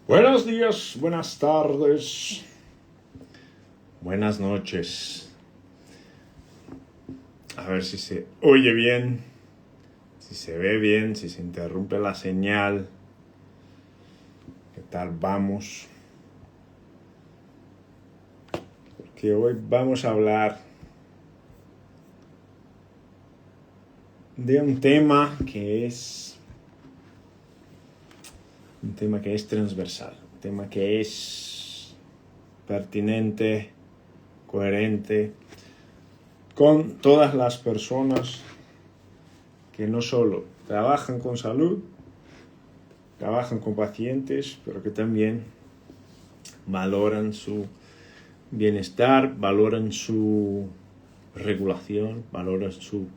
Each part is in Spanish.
Buenos días, buenas tardes, buenas noches. A ver si se oye bien, si se ve bien, si se interrumpe la señal. ¿Qué tal vamos? Porque hoy vamos a hablar de un tema que es transversal, un tema que es pertinente, coherente con todas las personas que no solo trabajan con salud, trabajan con pacientes, pero que también valoran su bienestar, valoran su regulación, valoran sus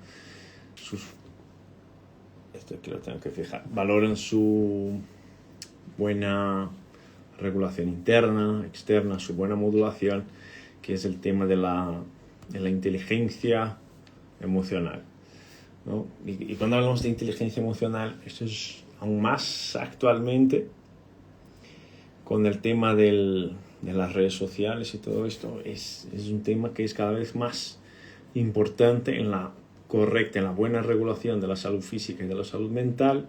esto aquí lo tengo que fijar, valoran su buena regulación interna, externa, su buena modulación, que es el tema de la inteligencia emocional, ¿no? Y cuando hablamos de inteligencia emocional, esto es aún más actualmente con el tema de las redes sociales y todo esto. Es un tema que es cada vez más importante en la correcta, en la buena regulación de la salud física y de la salud mental,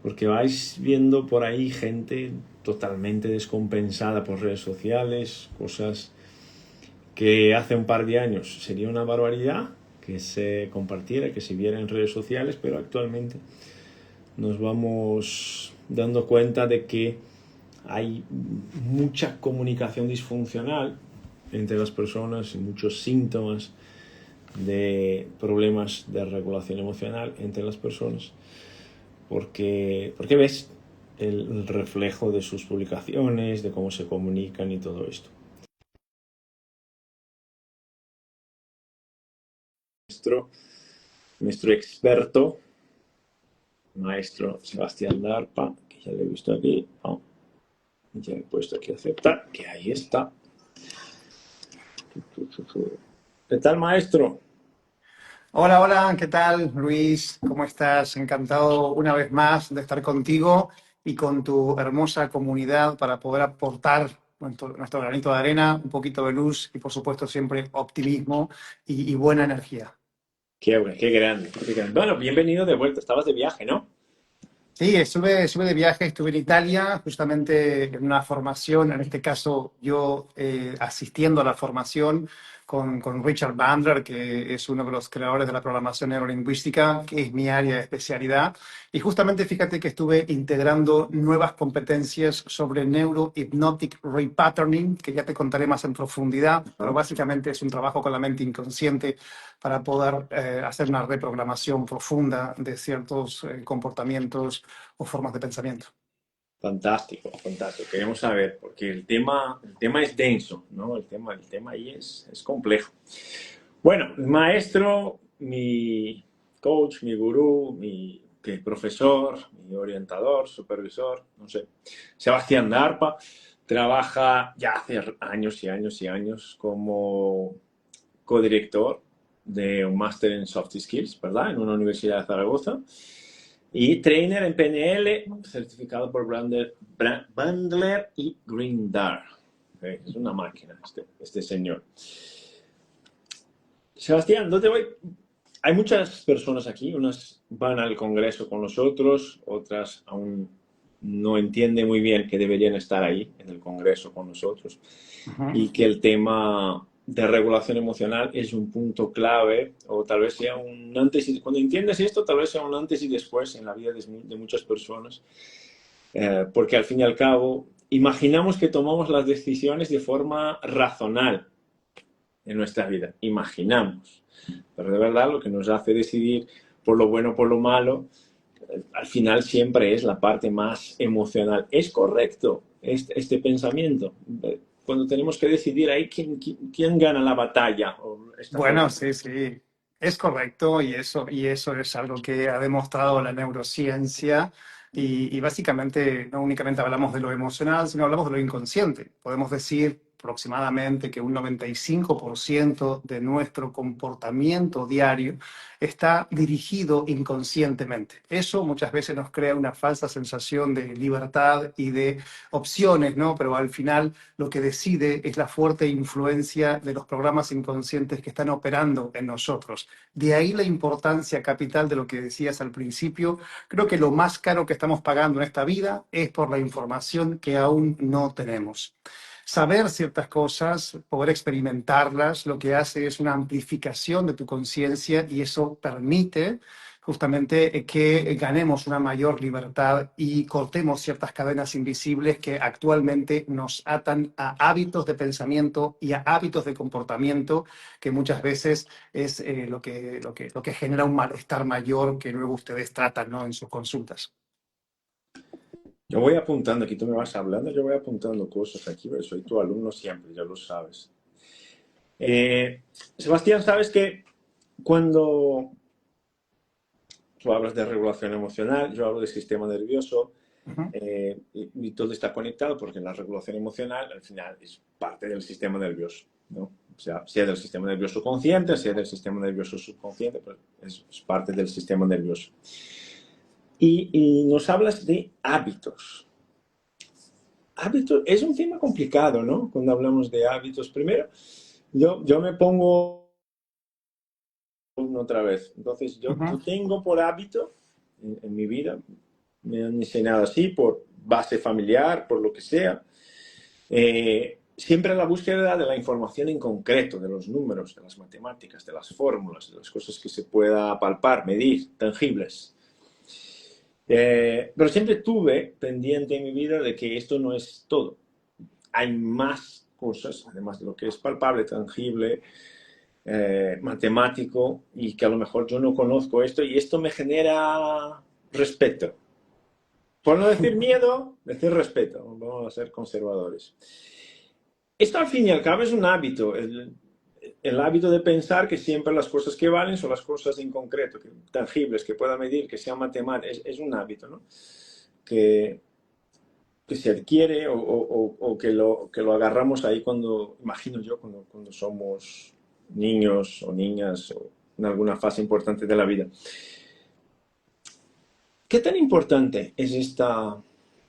porque vais viendo por ahí gente totalmente descompensada por redes sociales, cosas que hace un par de años sería una barbaridad que se compartiera, que se viera en redes sociales, pero actualmente nos vamos dando cuenta de que hay mucha comunicación disfuncional entre las personas y muchos síntomas de problemas de regulación emocional entre las personas, porque ves el reflejo de sus publicaciones, de cómo se comunican y todo esto. Nuestro experto, maestro Sebastián Darpa, que ya lo he visto aquí, ya he puesto aquí aceptar, que ahí está. ¿Qué tal, maestro? Hola, hola, ¿qué tal, Luis? ¿Cómo estás? Encantado una vez más de estar contigo y con tu hermosa comunidad para poder aportar nuestro granito de arena, un poquito de luz y, por supuesto, siempre optimismo y buena energía. Qué grande, qué grande. Bueno, bienvenido de vuelta. Estabas de viaje, ¿no? Sí, estuve de viaje, estuve en Italia, justamente en una formación, en este caso yo asistiendo a la formación con Richard Bandler, que es uno de los creadores de la programación neurolingüística, que es mi área de especialidad. Y justamente fíjate que estuve integrando nuevas competencias sobre neurohypnotic repatterning, que ya te contaré más en profundidad, pero básicamente es un trabajo con la mente inconsciente para poder hacer una reprogramación profunda de ciertos comportamientos o formas de pensamiento. Fantástico, fantástico. Queremos saber, porque el tema es denso, ¿no? El tema ahí es complejo. Bueno, maestro, mi coach, mi gurú, mi profesor, mi orientador, supervisor, no sé, Sebastián Darpa, trabaja ya hace años y años y años como codirector de un máster en Soft Skills, ¿verdad? En una universidad de Zaragoza. Y trainer en PNL, certificado por Bandler y Grindar. Es una máquina este señor. Sebastián, ¿dónde voy? Hay muchas personas aquí, unas van al congreso con nosotros, otras aún no entienden muy bien que deberían estar ahí en el congreso con nosotros Ujú. y que el tema de regulación emocional es un punto clave o tal vez sea un antes y cuando entiendes esto tal vez sea un antes y después en la vida de muchas personas, porque al fin y al cabo imaginamos que tomamos las decisiones de forma razonal en nuestra vida, imaginamos, pero de verdad lo que nos hace decidir por lo bueno o por lo malo al final siempre es la parte más emocional. ¿Es correcto este pensamiento? Cuando tenemos que decidir ahí quién gana la batalla o esta Bueno, forma. sí, sí, es correcto y eso es algo que ha demostrado la neurociencia y básicamente no únicamente hablamos de lo emocional, sino hablamos de lo inconsciente. Podemos decir aproximadamente que un 95% de nuestro comportamiento diario está dirigido inconscientemente. Eso muchas veces nos crea una falsa sensación de libertad y de opciones, ¿no? Pero al final lo que decide es la fuerte influencia de los programas inconscientes que están operando en nosotros. De ahí la importancia capital de lo que decías al principio. Creo que lo más caro que estamos pagando en esta vida es por la información que aún no tenemos. Saber ciertas cosas, poder experimentarlas, lo que hace es una amplificación de tu conciencia y eso permite justamente que ganemos una mayor libertad y cortemos ciertas cadenas invisibles que actualmente nos atan a hábitos de pensamiento y a hábitos de comportamiento que muchas veces es lo que genera un malestar mayor que luego ustedes tratan, ¿no?, en sus consultas. Yo voy apuntando, aquí tú me vas hablando, yo voy apuntando cosas aquí, pero soy tu alumno siempre, ya lo sabes. Eh, Sebastián, sabes que cuando tú hablas de regulación emocional, yo hablo de sistema nervioso, Ujú. y todo está conectado porque la regulación emocional al final es parte del sistema nervioso, ¿no? O sea del sistema nervioso consciente, sea del sistema nervioso subconsciente, pero es parte del sistema nervioso. Y nos hablas de hábitos. Hábitos es un tema complicado, ¿no? Cuando hablamos de hábitos, primero, yo me pongo otra vez. Entonces, Ujú. yo tengo por hábito en mi vida, me han enseñado así, por base familiar, por lo que sea, siempre la búsqueda de la información en concreto, de los números, de las matemáticas, de las fórmulas, de las cosas que se pueda palpar, medir, tangibles. Pero siempre tuve pendiente en mi vida de que esto no es todo. Hay más cosas, además de lo que es palpable, tangible, matemático, y que a lo mejor yo no conozco esto, y esto me genera respeto. Por no decir miedo, decir respeto. Vamos a ser conservadores. Esto al fin y al cabo es un hábito. El hábito de pensar que siempre las cosas que valen son las cosas en concreto, que, tangibles, que pueda medir, que sean matemáticas. Es un hábito, ¿no? Que, que se adquiere o que lo agarramos ahí cuando, imagino yo, cuando somos niños o niñas o en alguna fase importante de la vida. ¿Qué tan importante es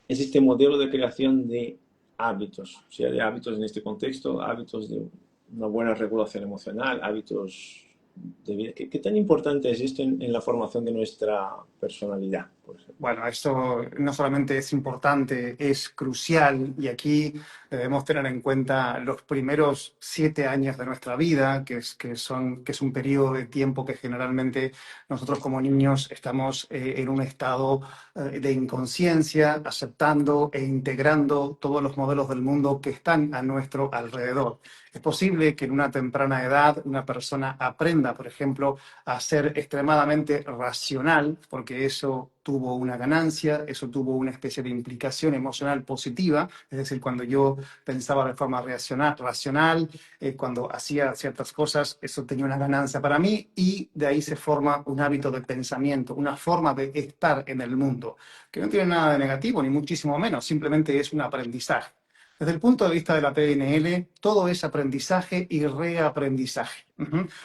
este modelo de creación de hábitos? O sea, de hábitos en este contexto, hábitos de una buena regulación emocional, hábitos de vida. ¿Qué tan importante es esto en la formación de nuestra personalidad, por ejemplo? Bueno, esto no solamente es importante, es crucial y aquí debemos tener en cuenta los primeros 7 años de nuestra vida, que es un periodo de tiempo que generalmente nosotros como niños estamos en un estado de inconsciencia, aceptando e integrando todos los modelos del mundo que están a nuestro alrededor. Es posible que en una temprana edad una persona aprenda, por ejemplo, a ser extremadamente racional, porque eso tuvo una ganancia, eso tuvo una especie de implicación emocional positiva, es decir, cuando yo pensaba de forma racional, cuando hacía ciertas cosas, eso tenía una ganancia para mí y de ahí se forma un hábito de pensamiento, una forma de estar en el mundo, que no tiene nada de negativo, ni muchísimo menos, simplemente es un aprendizaje. Desde el punto de vista de la PNL, todo es aprendizaje y reaprendizaje.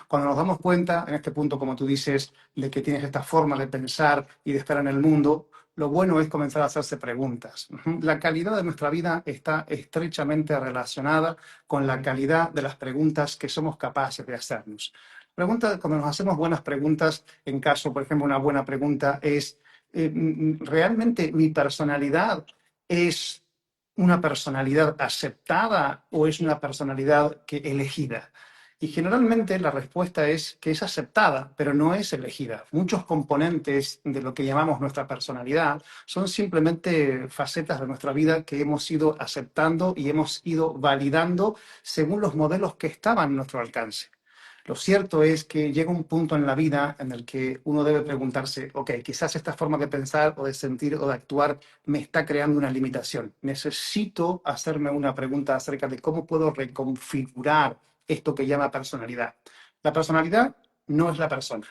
Cuando nos damos cuenta, en este punto, como tú dices, de que tienes esta forma de pensar y de estar en el mundo, lo bueno es comenzar a hacerse preguntas. La calidad de nuestra vida está estrechamente relacionada con la calidad de las preguntas que somos capaces de hacernos. Cuando nos hacemos buenas preguntas, en caso, por ejemplo, una buena pregunta es, ¿realmente mi personalidad es una personalidad aceptada o es una personalidad elegida? Y generalmente la respuesta es que es aceptada, pero no es elegida. Muchos componentes de lo que llamamos nuestra personalidad son simplemente facetas de nuestra vida que hemos ido aceptando y hemos ido validando según los modelos que estaban a nuestro alcance. Lo cierto es que llega un punto en la vida en el que uno debe preguntarse, ok, quizás esta forma de pensar o de sentir o de actuar me está creando una limitación. Necesito hacerme una pregunta acerca de cómo puedo reconfigurar esto que llama personalidad. La personalidad no es la persona.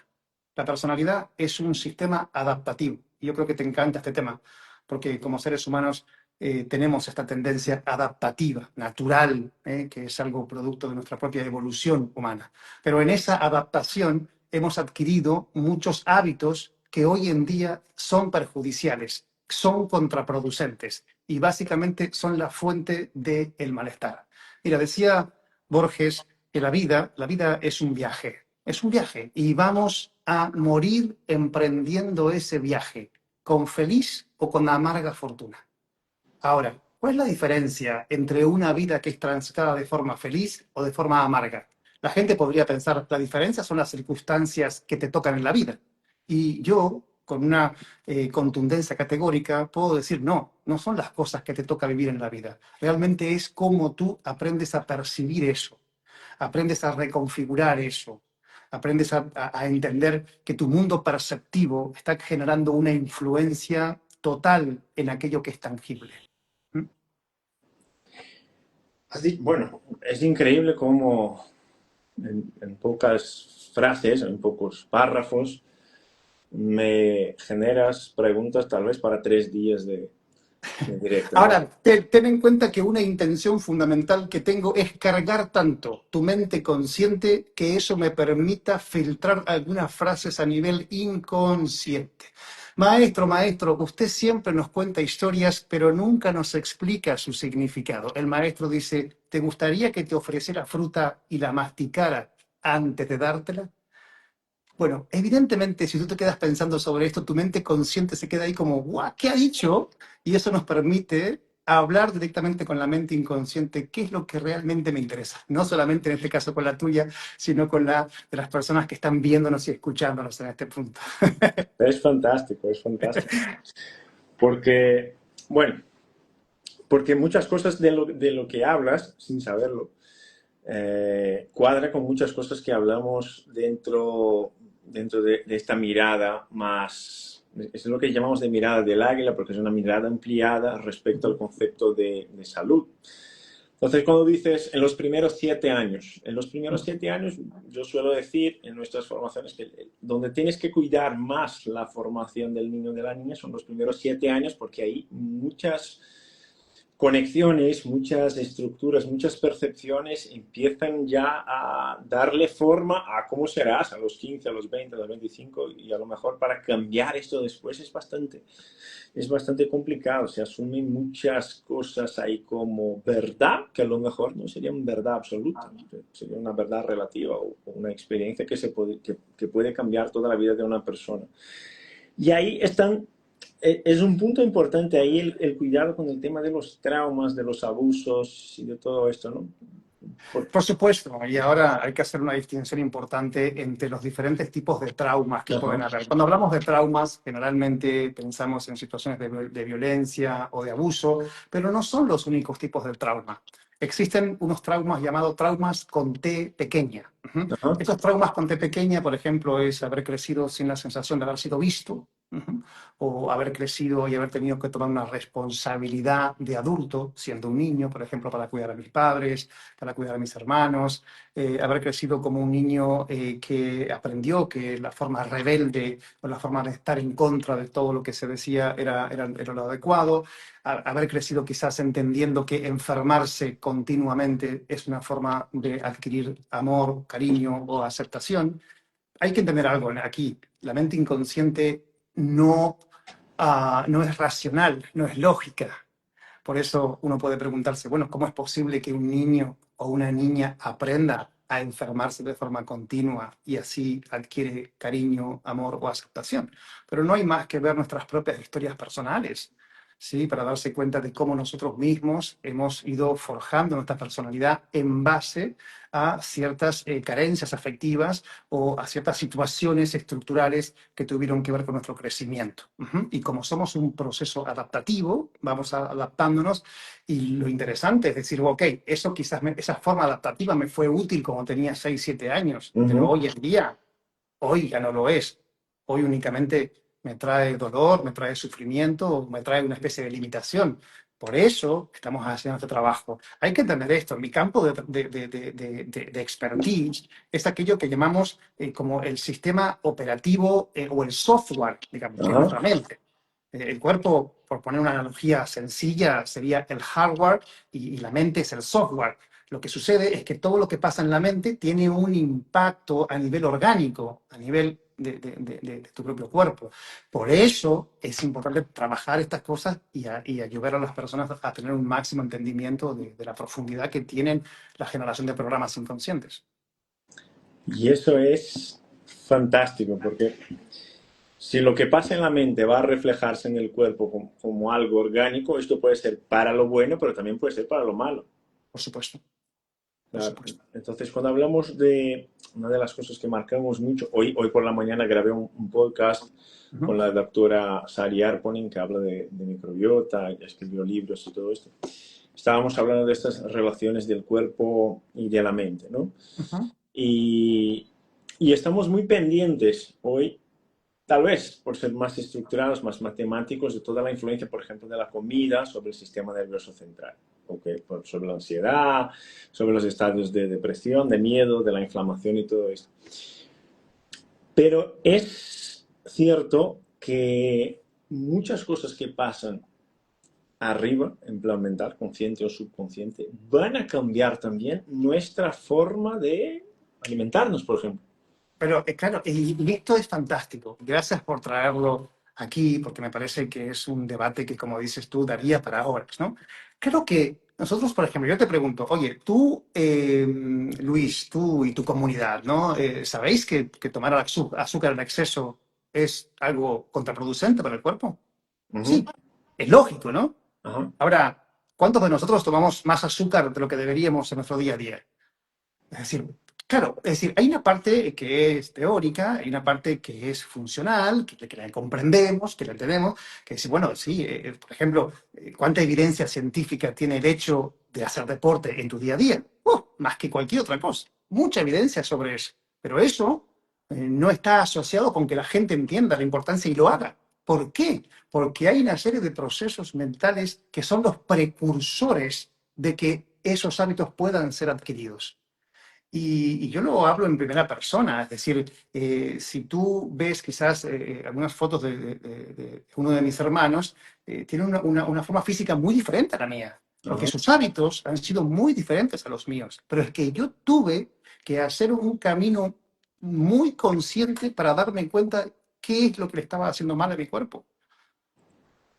La personalidad es un sistema adaptativo. Y yo creo que te encanta este tema, porque como seres humanos tenemos esta tendencia adaptativa, natural, que es algo producto de nuestra propia evolución humana. Pero en esa adaptación hemos adquirido muchos hábitos que hoy en día son perjudiciales, son contraproducentes y básicamente son la fuente del malestar. Mira, decía Borges que la vida es un viaje y vamos a morir emprendiendo ese viaje, con feliz o con amarga fortuna. Ahora, ¿cuál es la diferencia entre una vida que es transitada de forma feliz o de forma amarga? La gente podría pensar, la diferencia son las circunstancias que te tocan en la vida. Y yo, con una contundencia categórica, puedo decir, no, no son las cosas que te toca vivir en la vida. Realmente es cómo tú aprendes a percibir eso, aprendes a reconfigurar eso, aprendes a entender que tu mundo perceptivo está generando una influencia total en aquello que es tangible. ¿Mm? Bueno, es increíble cómo en pocas frases, en pocos párrafos, me generas preguntas tal vez para 3 días de directo, ¿no? Ahora, ten en cuenta que una intención fundamental que tengo es cargar tanto tu mente consciente que eso me permita filtrar algunas frases a nivel inconsciente. Maestro, maestro, usted siempre nos cuenta historias, pero nunca nos explica su significado. El maestro dice, ¿te gustaría que te ofreciera fruta y la masticara antes de dártela? Bueno, evidentemente, si tú te quedas pensando sobre esto, tu mente consciente se queda ahí como, guau, ¿qué ha dicho? Y eso nos permite hablar directamente con la mente inconsciente, qué es lo que realmente me interesa. No solamente en este caso con la tuya, sino con la de las personas que están viéndonos y escuchándonos en este punto. Es fantástico, es fantástico. Porque, bueno, porque muchas cosas de lo que hablas, sin saberlo, cuadra con muchas cosas que hablamos dentro de esta mirada más, es lo que llamamos de mirada del águila, porque es una mirada ampliada respecto al concepto de salud. Entonces, cuando dices en los primeros 7 años, yo suelo decir en nuestras formaciones que donde tienes que cuidar más la formación del niño o de la niña son los primeros 7 años, porque hay muchas conexiones, muchas estructuras, muchas percepciones empiezan ya a darle forma a cómo serás a los 15, a los 20, a los 25 y a lo mejor para cambiar esto después es bastante complicado. Se asumen muchas cosas ahí como verdad, que a lo mejor no sería una verdad absoluta, sería una verdad relativa o una experiencia que puede cambiar toda la vida de una persona. Y ahí están es un punto importante ahí el cuidado con el tema de los traumas, de los abusos y de todo esto, ¿no? Por- Por supuesto, y ahora hay que hacer una distinción importante entre los diferentes tipos de traumas que pueden Ajá. haber. Cuando hablamos de traumas, generalmente pensamos en situaciones de violencia o de abuso, pero no son los únicos tipos de trauma. Existen unos traumas llamados traumas con T pequeña. Ujú. Ajá. Esos traumas con T pequeña, por ejemplo, es haber crecido sin la sensación de haber sido visto, ujú, o haber crecido y haber tenido que tomar una responsabilidad de adulto, siendo un niño, por ejemplo, para cuidar a mis padres, para cuidar a mis hermanos, haber crecido como un niño que aprendió que la forma rebelde o la forma de estar en contra de todo lo que se decía era lo adecuado, haber crecido quizás entendiendo que enfermarse continuamente es una forma de adquirir amor, cariño o aceptación. Hay que entender algo aquí, la mente inconsciente no, no es racional, no es lógica. Por eso uno puede preguntarse, bueno, ¿cómo es posible que un niño o una niña aprenda a enfermarse de forma continua y así adquiere cariño, amor o aceptación? Pero no hay más que ver nuestras propias historias personales, ¿sí? Para darse cuenta de cómo nosotros mismos hemos ido forjando nuestra personalidad en base a ciertas carencias afectivas o a ciertas situaciones estructurales que tuvieron que ver con nuestro crecimiento. Y como somos un proceso adaptativo, vamos adaptándonos y lo interesante es decir, ok, eso quizás esa forma adaptativa me fue útil cuando tenía 6 7 años, pero Ujú. hoy en día, hoy ya no lo es. Hoy únicamente me trae dolor, me trae sufrimiento, me trae una especie de limitación. Por eso estamos haciendo este trabajo. Hay que entender esto. Mi campo de expertise es aquello que llamamos como el sistema operativo o el software, digamos, que es Ajá. nuestra mente. El cuerpo, por poner una analogía sencilla, sería el hardware y la mente es el software. Lo que sucede es que todo lo que pasa en la mente tiene un impacto a nivel orgánico, a nivel de tu propio cuerpo. Por eso es importante trabajar estas cosas y ayudar a las personas a tener un máximo entendimiento de la profundidad que tienen la generación de programas inconscientes. Y eso es fantástico, porque si lo que pasa en la mente va a reflejarse en el cuerpo como algo orgánico, esto puede ser para lo bueno, pero también puede ser para lo malo. Por supuesto, por Claro. supuesto. Entonces, cuando hablamos de una de las cosas que marcamos mucho, hoy por la mañana grabé un podcast con Ujú. la doctora Sari Arponen, que habla de microbiota, y escribió libros y todo esto. Estábamos hablando de estas relaciones del cuerpo y de la mente, ¿no? Ujú. Y, y estamos muy pendientes hoy, tal vez por ser más estructurados, más matemáticos, de toda la influencia, por ejemplo, de la comida sobre el sistema nervioso central, okay, sobre la ansiedad, sobre los estadios de depresión, de miedo, de la inflamación y todo esto. Pero es cierto que muchas cosas que pasan arriba, en plan mental, consciente o subconsciente, van a cambiar también nuestra forma de alimentarnos, por ejemplo. Pero claro, y esto es fantástico. Gracias por traerlo aquí, porque me parece que es un debate que, como dices tú, daría para horas, ¿no? Creo que nosotros, por ejemplo, yo te pregunto, oye, tú, Luis, tú y tu comunidad, ¿no? ¿Sabéis que tomar azúcar en exceso es algo contraproducente para el cuerpo? Uh Sí, -huh. es lógico, ¿no? Ajá. Ahora, ¿cuántos de nosotros tomamos más azúcar de lo que deberíamos en nuestro día a día? Es decir, claro, es decir, hay una parte que es teórica, hay una parte que es funcional, que la comprendemos, que la entendemos, que es, bueno, sí, por ejemplo, ¿cuánta evidencia científica tiene el hecho de hacer deporte en tu día a día? Más que cualquier otra cosa. Mucha evidencia sobre eso. Pero eso no está asociado con que la gente entienda la importancia y lo haga. ¿Por qué? Porque hay una serie de procesos mentales que son los precursores de que esos hábitos puedan ser adquiridos. Y yo lo hablo en primera persona, es decir, si tú ves quizás algunas fotos de uno de mis hermanos, tiene una forma física muy diferente a la mía, porque Ajá. sus hábitos han sido muy diferentes a los míos, pero es que yo tuve que hacer un camino muy consciente para darme cuenta qué es lo que le estaba haciendo mal a mi cuerpo.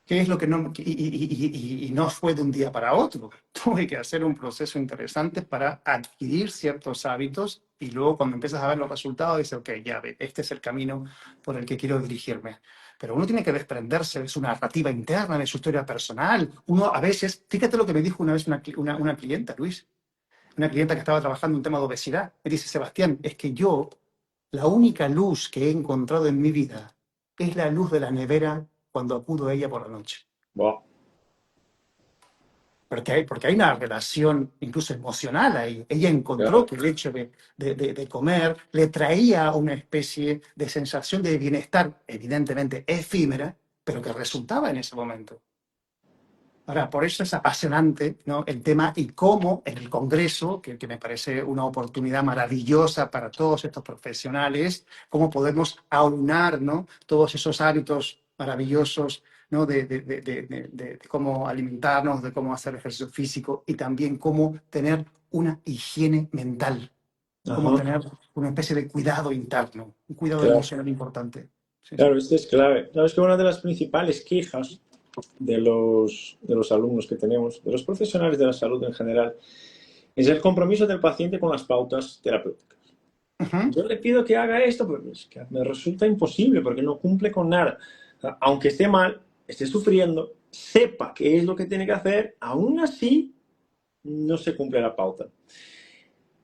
¿Qué es lo que no? Y no fue de un día para otro. Tuve que hacer un proceso interesante para adquirir ciertos hábitos y luego cuando empiezas a ver los resultados dices, ok, ya ve, este es el camino por el que quiero dirigirme. Pero uno tiene que desprenderse de su narrativa interna, de su historia personal. Uno a veces, fíjate lo que me dijo una vez una clienta, Luis, una clienta que estaba trabajando un tema de obesidad. Me dice, Sebastián, es que yo, la única luz que he encontrado en mi vida es la luz de la nevera cuando acudo a ella por la noche. Wow. Porque hay una relación incluso emocional ahí. Ella encontró Claro. que el hecho de comer le traía una especie de sensación de bienestar, evidentemente efímera, pero que resultaba en ese momento. Ahora, por eso es apasionante, ¿no? El tema y cómo en el Congreso, que me parece una oportunidad maravillosa para todos estos profesionales, cómo podemos aunar, ¿no? Todos esos hábitos maravillosos, ¿no? De cómo alimentarnos, de cómo hacer ejercicio físico y también cómo tener una higiene mental, cómo Ajá. tener una especie de cuidado interno, un cuidado Claro. emocional importante. Sí, sí. Claro, esto es clave. Sabes que una de las principales quejas de los alumnos que tenemos, de los profesionales de la salud en general, es el compromiso del paciente con las pautas terapéuticas. Ujú. Yo le pido que haga esto, pero es que me resulta imposible porque no cumple con nada. O sea, aunque esté mal, esté sufriendo, sepa qué es lo que tiene que hacer, aún así no se cumple la pauta.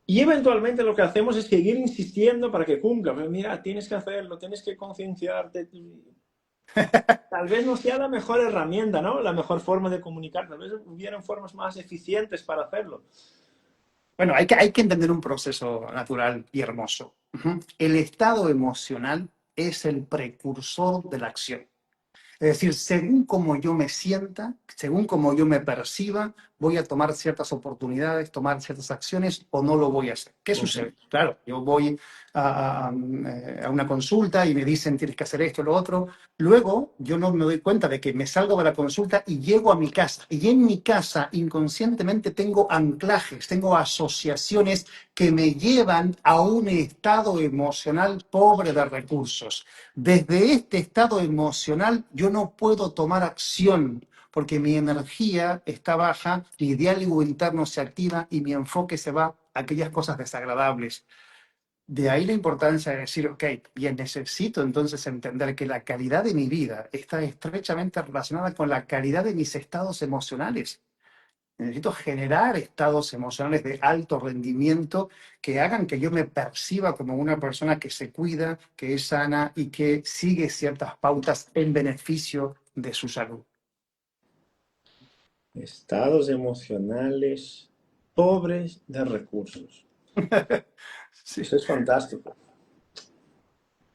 Y eventualmente lo que hacemos es seguir insistiendo para que cumpla. Pero mira, tienes que hacerlo, tienes que concienciarte. Tal vez no sea la mejor herramienta, ¿no? La mejor forma de comunicar. Tal vez hubieran formas más eficientes para hacerlo. Bueno, hay que entender un proceso natural y hermoso. Ujú. El estado emocional es el precursor de la acción. Es decir, según como yo me sienta, según como yo me perciba, voy a tomar ciertas oportunidades, tomar ciertas acciones o no lo voy a hacer. ¿Qué Ujú. sucede? Claro, yo voy a una consulta y me dicen tienes que hacer esto, lo otro. Luego yo no me doy cuenta de que me salgo de la consulta y llego a mi casa. Y en mi casa inconscientemente tengo anclajes, tengo asociaciones que me llevan a un estado emocional pobre de recursos. Desde este estado emocional yo no puedo tomar acción porque mi energía está baja, mi diálogo interno se activa y mi enfoque se va a aquellas cosas desagradables. De ahí la importancia de decir, ok, bien, necesito entonces entender que la calidad de mi vida está estrechamente relacionada con la calidad de mis estados emocionales. Necesito generar estados emocionales de alto rendimiento que hagan que yo me perciba como una persona que se cuida, que es sana y que sigue ciertas pautas en beneficio de su salud. Estados emocionales pobres de recursos. Sí. Eso es fantástico.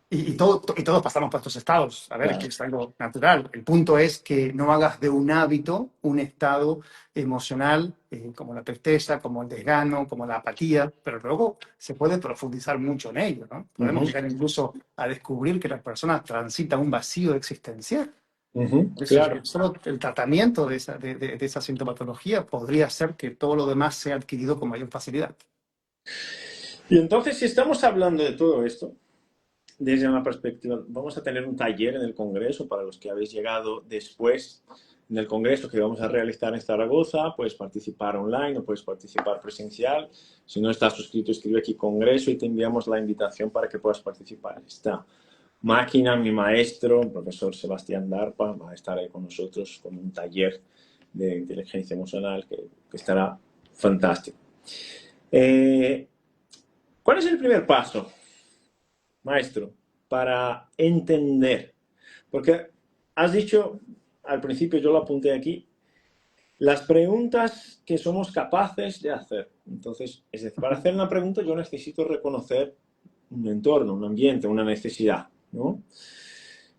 Y todos pasamos por estos estados, a ver, que Claro. es algo natural. El punto es que no hagas de un hábito un estado emocional como la tristeza, como el desgano, como la apatía, pero luego se puede profundizar mucho en ello, ¿no? Podemos Ujú, llegar incluso a descubrir que las personas transitan un vacío existencial. ujú, Es decir, claro. que solo el tratamiento de esa sintomatología podría hacer que todo lo demás sea adquirido con mayor facilidad. Y entonces, si estamos hablando de todo esto, desde una perspectiva, vamos a tener un taller en el Congreso para los que habéis llegado después en el Congreso que vamos a realizar en Zaragoza. Puedes participar online o puedes participar presencial. Si no estás suscrito, escribe aquí Congreso y te enviamos la invitación para que puedas participar. Esta máquina, mi maestro, el profesor Sebastián Darpa, va a estar ahí con nosotros con un taller de inteligencia emocional que estará fantástico. Eh, ¿Cuál es el primer paso, maestro, para entender? Porque has dicho, al principio yo lo apunté aquí, las preguntas que somos capaces de hacer. Entonces, es decir, para hacer una pregunta yo necesito reconocer un entorno, un ambiente, una necesidad, ¿no?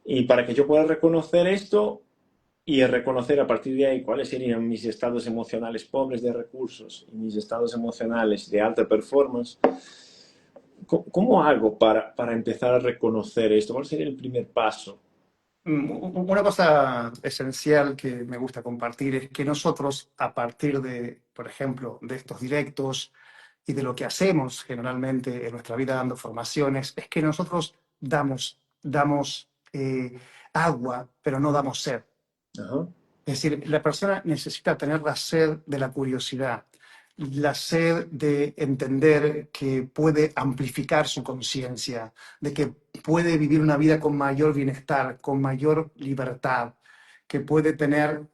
Y para que yo pueda reconocer esto y reconocer a partir de ahí cuáles serían mis estados emocionales pobres de recursos y mis estados emocionales de alta performance, ¿cómo hago para empezar a reconocer esto? ¿Cuál sería el primer paso? Una cosa esencial que me gusta compartir es que nosotros, a partir de, por ejemplo, de estos directos y de lo que hacemos generalmente en nuestra vida dando formaciones, es que nosotros damos agua, pero no damos sed. Ajá. Es decir, la persona necesita tener la sed de la curiosidad, la sed de entender que puede amplificar su conciencia, de que puede vivir una vida con mayor bienestar, con mayor libertad, que puede tener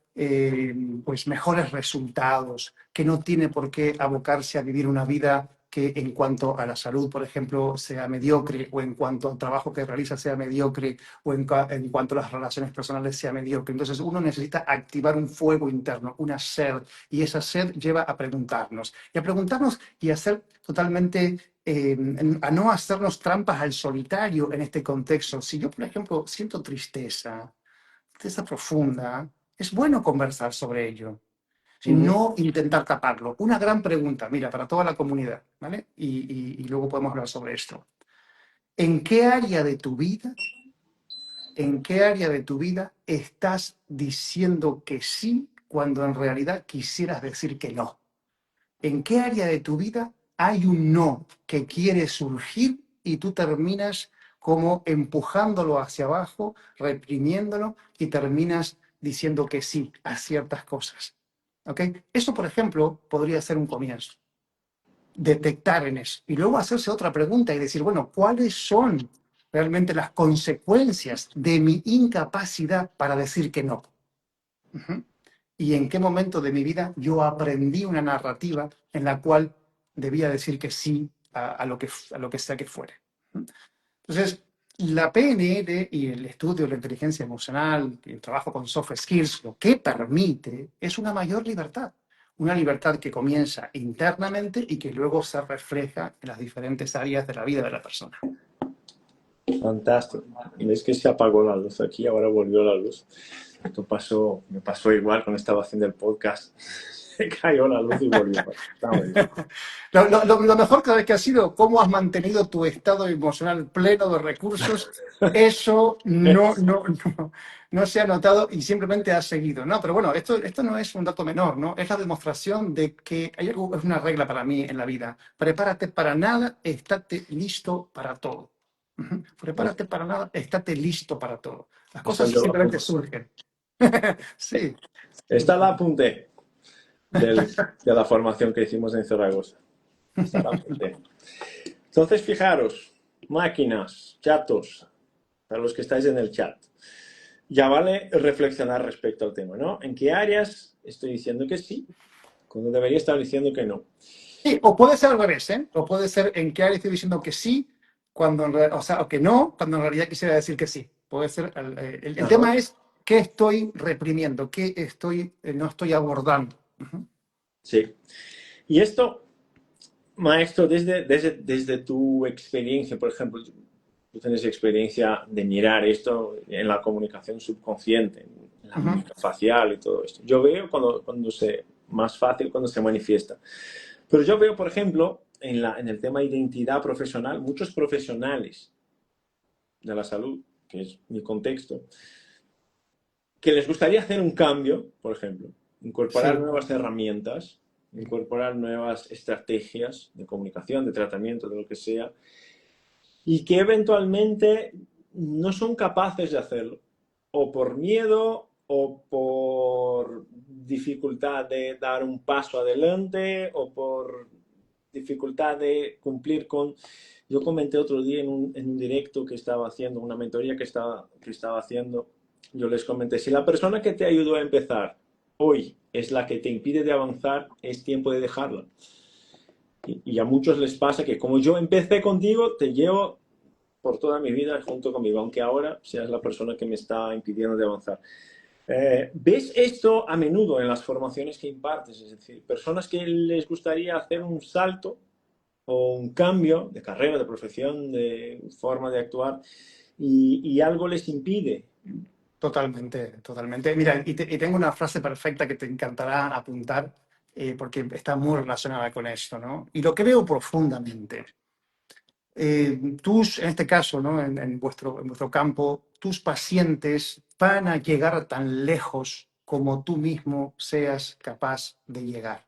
pues mejores resultados, que no tiene por qué abocarse a vivir una vida que en cuanto a la salud, por ejemplo, sea mediocre, o en cuanto al trabajo que realiza sea mediocre, o en cuanto a las relaciones personales sea mediocre. Entonces uno necesita activar un fuego interno, una sed, y esa sed lleva a preguntarnos y a ser totalmente, a no hacernos trampas al solitario en este contexto. Si yo, por ejemplo, siento tristeza profunda, es bueno conversar sobre ello, sin Ujú. no intentar taparlo. Una gran pregunta, mira, para toda la comunidad, ¿vale? Y luego podemos hablar sobre esto. ¿En qué área de tu vida ¿En qué área de tu vida estás diciendo que sí cuando en realidad quisieras decir que no? ¿En qué área de tu vida hay un no que quiere surgir y tú terminas como empujándolo hacia abajo, reprimiéndolo y terminas diciendo que sí a ciertas cosas? ¿Ok? Eso, por ejemplo, podría ser un comienzo, detectar en eso. Y luego hacerse otra pregunta y decir, bueno, ¿cuáles son realmente las consecuencias de mi incapacidad para decir que no? Ujú. ¿Y en qué momento de mi vida yo aprendí una narrativa en la cual debía decir que sí a lo que sea que fuere? Entonces, la PNL y el estudio de la inteligencia emocional y el trabajo con soft skills, lo que permite es una mayor libertad. Una libertad que comienza internamente y que luego se refleja en las diferentes áreas de la vida de la persona. Fantástico. Y es que se apagó la luz aquí, ahora volvió la luz. Esto pasó, me pasó igual cuando estaba haciendo el podcast. Se cayó la luz y volvió. Está muy bien. Lo mejor que ha sido cómo has mantenido tu estado emocional pleno de recursos. Eso no se ha notado y simplemente has seguido, ¿no? Pero bueno, esto no es un dato menor, ¿no? Es la demostración de que hay algo, es una regla para mí en la vida. Prepárate para nada, estate listo para todo. Ujú. Prepárate para nada, estate listo para todo. Las Eso cosas yo lo simplemente apunto. surgen. Sí. Esta la apunté de la formación que hicimos en Zaragoza. Esta la apunté. Entonces, fijaros, máquinas, chatos, para los que estáis en el chat. Ya vale reflexionar respecto al tema, ¿no? ¿En qué áreas estoy diciendo que sí, cuando debería estar diciendo que no? Sí, o puede ser al revés, ¿eh? O puede ser en qué área estoy diciendo que sí, cuando o sea, o que no, cuando en realidad quisiera decir que sí. Puede ser, el Ajá. tema es qué estoy reprimiendo, qué no estoy abordando. Ujú. Sí. Y esto, maestro, desde tu experiencia, por ejemplo, tú tienes experiencia de mirar esto en la comunicación subconsciente, en la Ujú. mímica facial y todo esto. Yo veo más fácil cuando se manifiesta. Pero yo veo, por ejemplo, en el tema de identidad profesional, muchos profesionales de la salud, que es mi contexto, que les gustaría hacer un cambio, por ejemplo, incorporar Sí, nuevas herramientas, incorporar nuevas estrategias de comunicación, de tratamiento, de lo que sea, y que eventualmente no son capaces de hacerlo, o por miedo o por dificultad de dar un paso adelante o por dificultad de cumplir con... Yo comenté otro día en un directo que estaba haciendo, una mentoría que estaba haciendo, yo les comenté, si la persona que te ayudó a empezar hoy es la que te impide de avanzar, es tiempo de dejarla. Y a muchos les pasa que como yo empecé contigo, te llevo por toda mi vida junto conmigo, aunque ahora seas la persona que me está impidiendo de avanzar. ¿Ves esto a menudo en las formaciones que impartes? Es decir, personas que les gustaría hacer un salto o un cambio de carrera, de profesión, de forma de actuar y algo les impide. totalmente, totalmente. Mira, y tengo una frase perfecta que te encantará apuntar, porque está muy relacionada con esto, ¿no? Y lo que veo profundamente. En este caso, ¿no? En vuestro campo, tus pacientes van a llegar tan lejos como tú mismo seas capaz de llegar.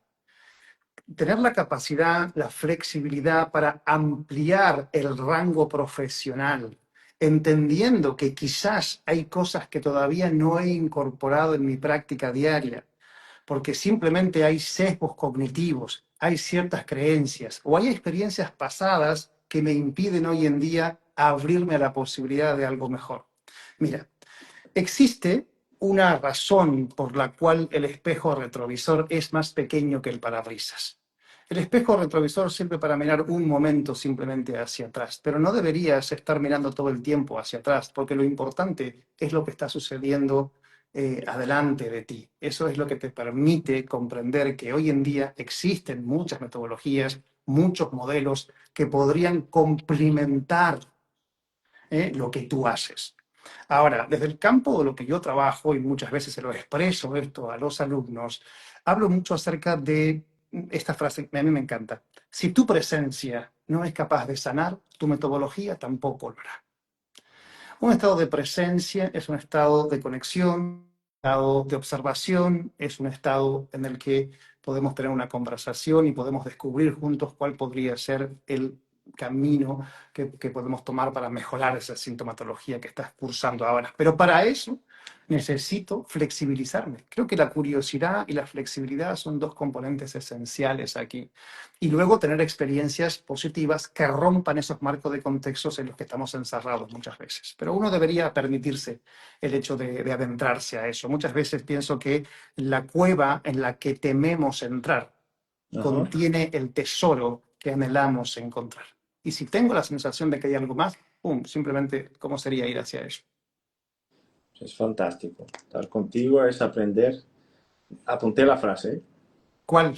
Tener la capacidad, la flexibilidad para ampliar el rango profesional, entendiendo que quizás hay cosas que todavía no he incorporado en mi práctica diaria, porque simplemente hay sesgos cognitivos, hay ciertas creencias o hay experiencias pasadas que me impiden hoy en día abrirme a la posibilidad de algo mejor. Mira, existe una razón por la cual el espejo retrovisor es más pequeño que el parabrisas. El espejo retrovisor sirve para mirar un momento simplemente hacia atrás, pero no deberías estar mirando todo el tiempo hacia atrás, porque lo importante es lo que está sucediendo adelante de ti. Eso es lo que te permite comprender que hoy en día existen muchas metodologías, muchos modelos que podrían complementar lo que tú haces. Ahora, desde el campo de lo que yo trabajo, y muchas veces se lo expreso esto a los alumnos, hablo mucho acerca de esta frase que a mí me encanta. Si tu presencia no es capaz de sanar, tu metodología tampoco lo hará. Un estado de presencia es un estado de conexión, un estado de observación, es un estado en el que podemos tener una conversación y podemos descubrir juntos cuál podría ser el camino que podemos tomar para mejorar esa sintomatología que estás cursando ahora. Pero para eso necesito flexibilizarme. Creo que la curiosidad y la flexibilidad son dos componentes esenciales aquí. Y luego tener experiencias positivas que rompan esos marcos de contextos en los que estamos encerrados muchas veces. Pero uno debería permitirse el hecho de adentrarse a eso. Muchas veces pienso que la cueva en la que tememos entrar Ajá. contiene el tesoro que anhelamos encontrar. Y si tengo la sensación de que hay algo más, ¡pum!, simplemente, ¿cómo sería ir hacia eso? Es fantástico. Estar contigo es aprender. Apunté la frase, ¿eh? ¿Cuál?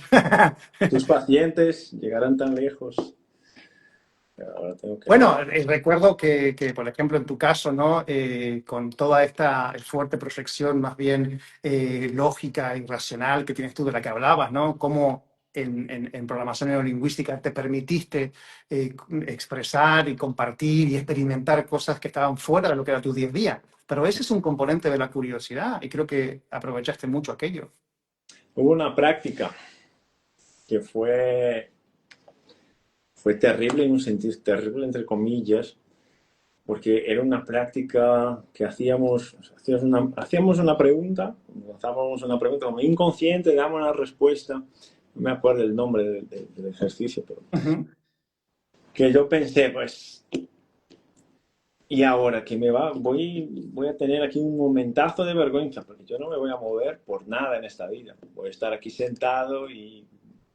Tus pacientes llegarán tan lejos. Ahora tengo que ver. Bueno, recuerdo que, por ejemplo, en tu caso, ¿no? Con toda esta fuerte proyección más bien lógica y racional que tienes tú de la que hablabas, ¿no? Cómo en programación neurolingüística te permitiste expresar y compartir y experimentar cosas que estaban fuera de lo que era tu día a día. Pero ese es un componente de la curiosidad y creo que aprovechaste mucho aquello. Hubo una práctica que fue terrible en un sentido terrible, entre comillas, porque era una práctica que hacíamos una pregunta, lanzábamos una pregunta como inconsciente, damos una respuesta, no me acuerdo el nombre del ejercicio, pero Ujú. que yo pensé, pues, y ahora que voy a tener aquí un momentazo de vergüenza, porque yo no me voy a mover por nada en esta vida. Voy a estar aquí sentado y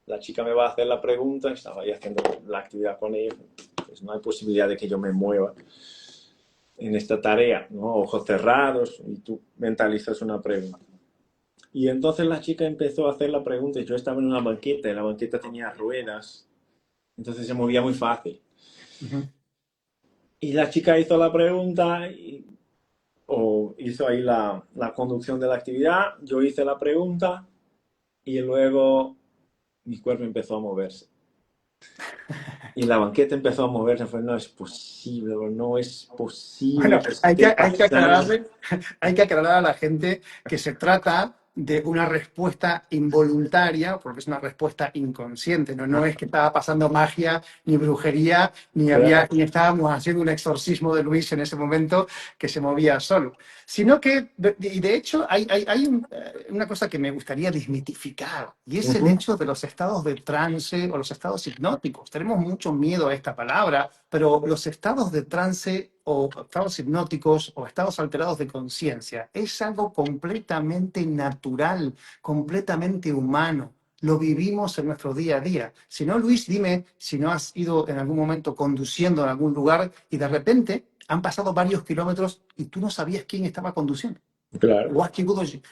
la chica me va a hacer la pregunta, estaba ahí haciendo la actividad con ella, pues no hay posibilidad de que yo me mueva en esta tarea, ¿no? Ojos cerrados y tú mentalizas una pregunta. Y entonces la chica empezó a hacer la pregunta y yo estaba en una banqueta y la banqueta tenía ruedas, entonces se movía muy fácil. Ujú. Y la chica hizo la pregunta o hizo ahí la conducción de la actividad, yo hice la pregunta y luego mi cuerpo empezó a moverse. Y la banqueta empezó a moverse, fue, no es posible, no es posible Bueno, que esté hay que pasando. aclararle, hay que aclarar a la gente que se trata de una respuesta involuntaria, porque es una respuesta inconsciente, ¿no? No es que estaba pasando magia, ni brujería, Claro, ni estábamos haciendo un exorcismo de Luis en ese momento que se movía solo. Sino que, y de hecho, hay una cosa que me gustaría desmitificar, y es el uh-huh. hecho de los estados de trance o los estados hipnóticos. Tenemos mucho miedo a esta palabra, pero los estados de trance o estados hipnóticos o estados alterados de conciencia es algo completamente natural, completamente humano. Lo vivimos en nuestro día a día. Si no, Luis, dime si no has ido en algún momento conduciendo en algún lugar y de repente han pasado varios kilómetros y tú no sabías quién estaba conduciendo. Claro,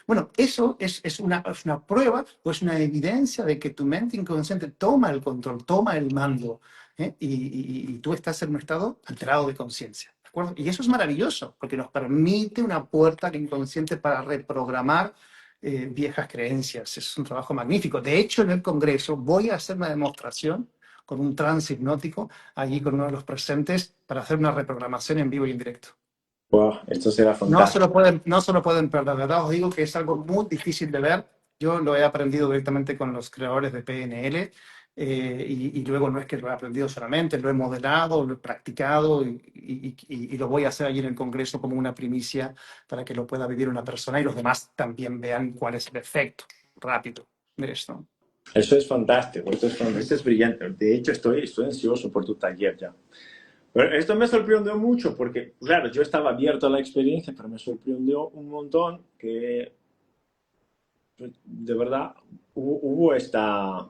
Bueno, eso es una prueba o es una evidencia de que tu mente inconsciente toma el control, toma el mando, ¿eh? Y tú estás en un estado alterado de conciencia. ¿De acuerdo? Y eso es maravilloso, porque nos permite una puerta al inconsciente para reprogramar viejas creencias. Es un trabajo magnífico. De hecho, en el Congreso voy a hacer una demostración con un trance hipnótico, allí con uno de los presentes, para hacer una reprogramación en vivo y en directo. wow, esto será fantástico. No se lo pueden perder, de verdad os digo que es algo muy difícil de ver. Yo lo he aprendido directamente con los creadores de PNL y luego no es que lo he aprendido solamente, lo he modelado, lo he practicado y lo voy a hacer allí en el Congreso como una primicia para que lo pueda vivir una persona y los demás también vean cuál es el efecto rápido de esto. Eso es fantástico, esto es brillante. De hecho, estoy ansioso por tu taller ya. Pero esto me sorprendió mucho porque, claro, yo estaba abierto a la experiencia, pero me sorprendió un montón que de verdad hubo esta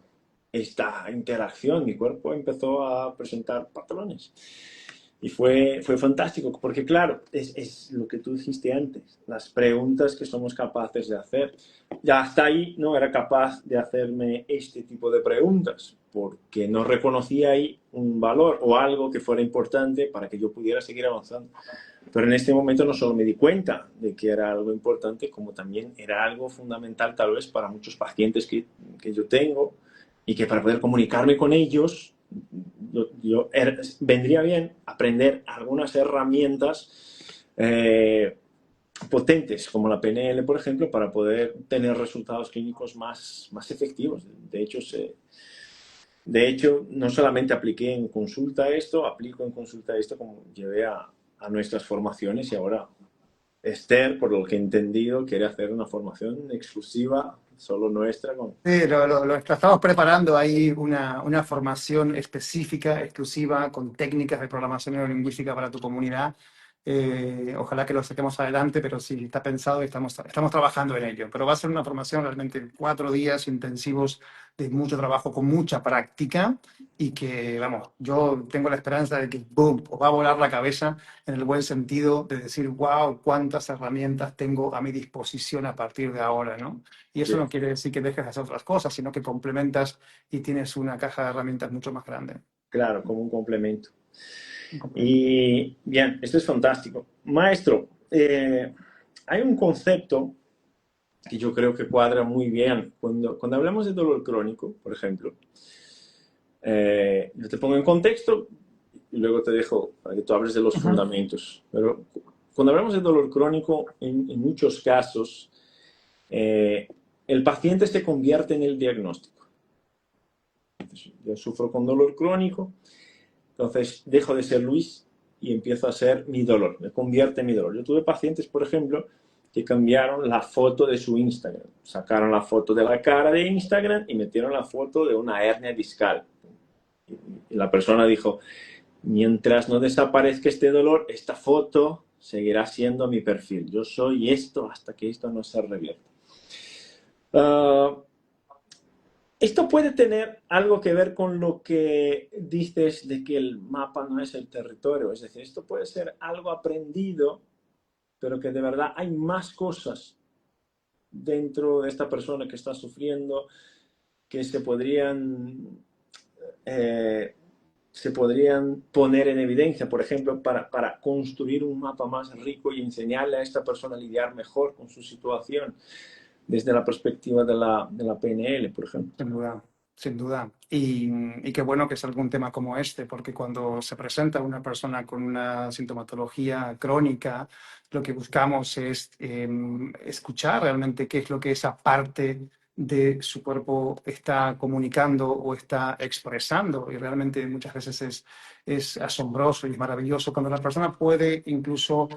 interacción. Mi cuerpo empezó a presentar patrones. Y fue fantástico, porque claro, es lo que tú dijiste antes, las preguntas que somos capaces de hacer. Ya hasta ahí no era capaz de hacerme este tipo de preguntas, porque no reconocía ahí un valor o algo que fuera importante para que yo pudiera seguir avanzando. Pero en este momento no solo me di cuenta de que era algo importante, como también era algo fundamental tal vez para muchos pacientes que yo tengo y que para poder comunicarme con ellos vendría bien aprender algunas herramientas potentes como la PNL, por ejemplo, para poder tener resultados clínicos más efectivos. De hecho, no solamente apliqué en consulta esto, aplico en consulta esto como llevé a nuestras formaciones y ahora Esther, por lo que he entendido, quiere hacer una formación exclusiva, solo nuestra. Sí, lo estamos preparando ahí una formación específica, exclusiva, con técnicas de programación neurolingüística para tu comunidad. Ojalá que lo saquemos adelante, pero sí, está pensado y estamos trabajando en ello. Pero va a ser una formación realmente 4 días intensivos de mucho trabajo, con mucha práctica y que, vamos, yo tengo la esperanza de que, boom, os va a volar la cabeza en el buen sentido de decir, wow, cuántas herramientas tengo a mi disposición a partir de ahora, ¿no? Y eso no quiere decir que dejes de hacer otras cosas, sino que complementas y tienes una caja de herramientas mucho más grande. Claro, como un complemento. Comprendo. Y bien, esto es fantástico. Maestro, hay un concepto que yo creo que cuadra muy bien. Cuando hablamos de dolor crónico, por ejemplo, yo te pongo en contexto y luego te dejo para que tú hables de los Ujú. fundamentos. Pero cuando hablamos de dolor crónico, en muchos casos, eh, el paciente se convierte en el diagnóstico. Entonces, yo sufro con dolor crónico, entonces dejo de ser Luis y empiezo a ser mi dolor, me convierte en mi dolor. Yo tuve pacientes, por ejemplo, que cambiaron la foto de su Instagram, sacaron la foto de la cara de Instagram y metieron la foto de una hernia discal. Y la persona dijo, mientras no desaparezca este dolor, esta foto seguirá siendo mi perfil. Yo soy esto hasta que esto no se revierta. Uh, Esto puede tener algo que ver con lo que dices de que el mapa no es el territorio. Es decir, esto puede ser algo aprendido, pero que de verdad hay más cosas dentro de esta persona que está sufriendo que se podrían poner en evidencia, por ejemplo, para construir un mapa más rico y enseñarle a esta persona a lidiar mejor con su situación desde la perspectiva de la PNL, por ejemplo. Sin duda, sin duda. Y qué bueno que es algún tema como este, porque cuando se presenta una persona con una sintomatología crónica, lo que buscamos es escuchar realmente qué es lo que esa parte de su cuerpo está comunicando o está expresando. Y realmente muchas veces es asombroso y es maravilloso cuando la persona puede incluso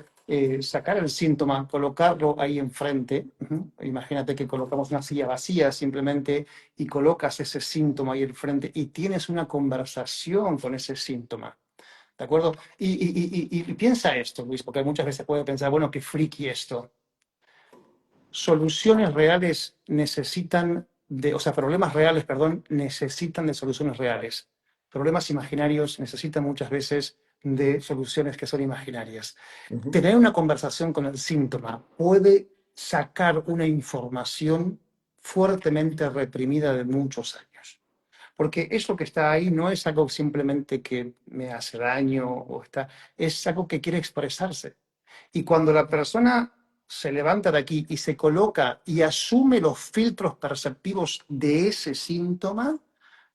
sacar el síntoma, colocarlo ahí enfrente. Ujú. Imagínate que colocamos una silla vacía simplemente y colocas ese síntoma ahí enfrente y tienes una conversación con ese síntoma. ¿De acuerdo? Y piensa esto, Luis, porque muchas veces puede pensar, bueno, qué friki esto. Soluciones reales necesitan de, o sea, problemas reales, perdón, necesitan de soluciones reales. Problemas imaginarios necesitan muchas veces de soluciones que son imaginarias. Uh -huh. Tener una conversación con el síntoma puede sacar una información fuertemente reprimida de muchos años. Porque eso que está ahí no es algo simplemente que me hace daño o está, es algo que quiere expresarse. Y cuando la persona se levanta de aquí y se coloca y asume los filtros perceptivos de ese síntoma,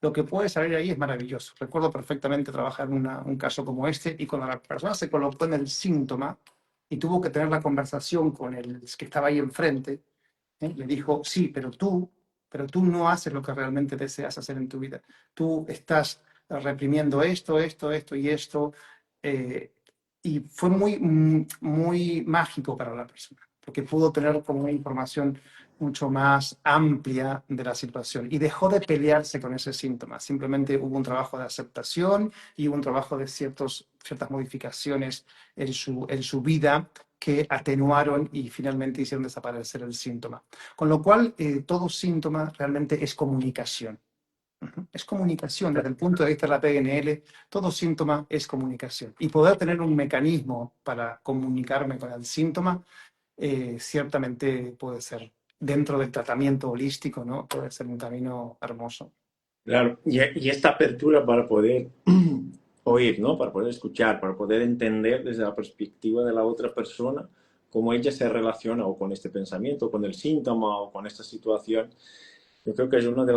lo que puede salir ahí es maravilloso. Recuerdo perfectamente trabajar en un caso como este y cuando la persona se colocó en el síntoma y tuvo que tener la conversación con el que estaba ahí enfrente, le dijo, sí, pero tú no haces lo que realmente deseas hacer en tu vida. Tú estás reprimiendo esto y esto. eh, y fue muy mágico para la persona, porque pudo tener como una información mucho más amplia de la situación y dejó de pelearse con ese síntoma. Simplemente hubo un trabajo de aceptación y hubo un trabajo de ciertas modificaciones en su vida que atenuaron y finalmente hicieron desaparecer el síntoma. Con lo cual, todo síntoma realmente es comunicación. Es comunicación, desde el punto de vista de la PNL, todo síntoma es comunicación. Y poder tener un mecanismo para comunicarme con el síntoma, ciertamente puede ser, dentro del tratamiento holístico, ¿no? Puede ser un camino hermoso. Claro, y esta apertura para poder oír, ¿no? Para poder escuchar, para poder entender desde la perspectiva de la otra persona cómo ella se relaciona o con este pensamiento, con el síntoma o con esta situación. Yo creo que es una de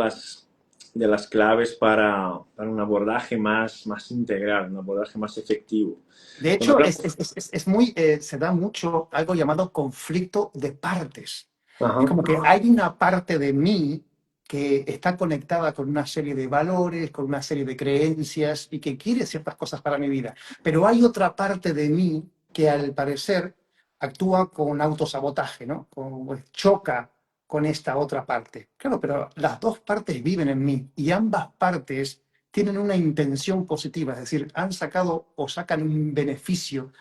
las claves para un abordaje más integral, un abordaje más efectivo. De Cuando hecho, hablamos... se da mucho algo llamado conflicto de partes. Es Ajá. como que hay una parte de mí que está conectada con una serie de valores, con una serie de creencias y que quiere ciertas cosas para mi vida. Pero hay otra parte de mí que al parecer actúa con autosabotaje, ¿no? Pues, choca con esta otra parte. Claro, pero las dos partes viven en mí y ambas partes tienen una intención positiva, es decir, han sacado o sacan un beneficio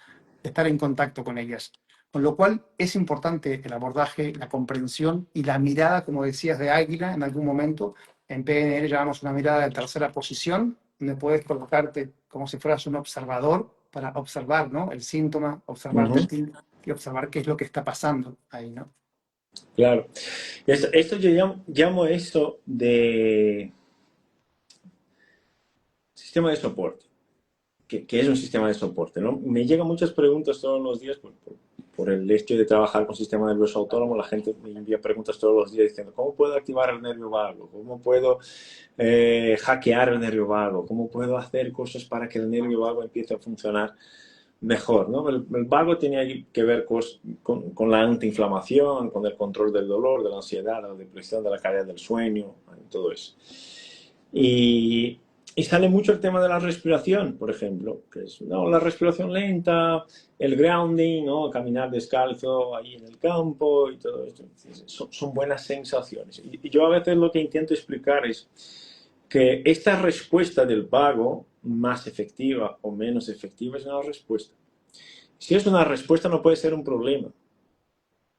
de estar en contacto con ellas. Con lo cual es importante el abordaje, la comprensión y la mirada, como decías, de águila en algún momento. En PNL llamamos una mirada de tercera posición, donde puedes colocarte como si fueras un observador para observar, ¿no? El síntoma, observarte a Ujú. ti y observar qué es lo que está pasando ahí, ¿no? Claro. Esto yo llamo eso de sistema de soporte. que es un sistema de soporte, ¿no? Me llegan muchas preguntas todos los días por el hecho de trabajar con sistema nervioso autónomo. La gente me envía preguntas todos los días diciendo, ¿cómo puedo activar el nervio vago? ¿Cómo puedo hackear el nervio vago? ¿Cómo puedo hacer cosas para que el nervio vago empiece a funcionar mejor, ¿no? El vago tiene que ver con la antiinflamación, con el control del dolor, de la ansiedad, de la depresión, de la calidad del sueño, todo eso. Y, y sale mucho el tema de la respiración, por ejemplo, que es ¿no? la respiración lenta, el grounding, ¿no? Caminar descalzo ahí en el campo y todo esto. Son buenas sensaciones. Y yo a veces lo que intento explicar es que esta respuesta del vago, más efectiva o menos efectiva, es una respuesta. Si es una respuesta, no puede ser un problema.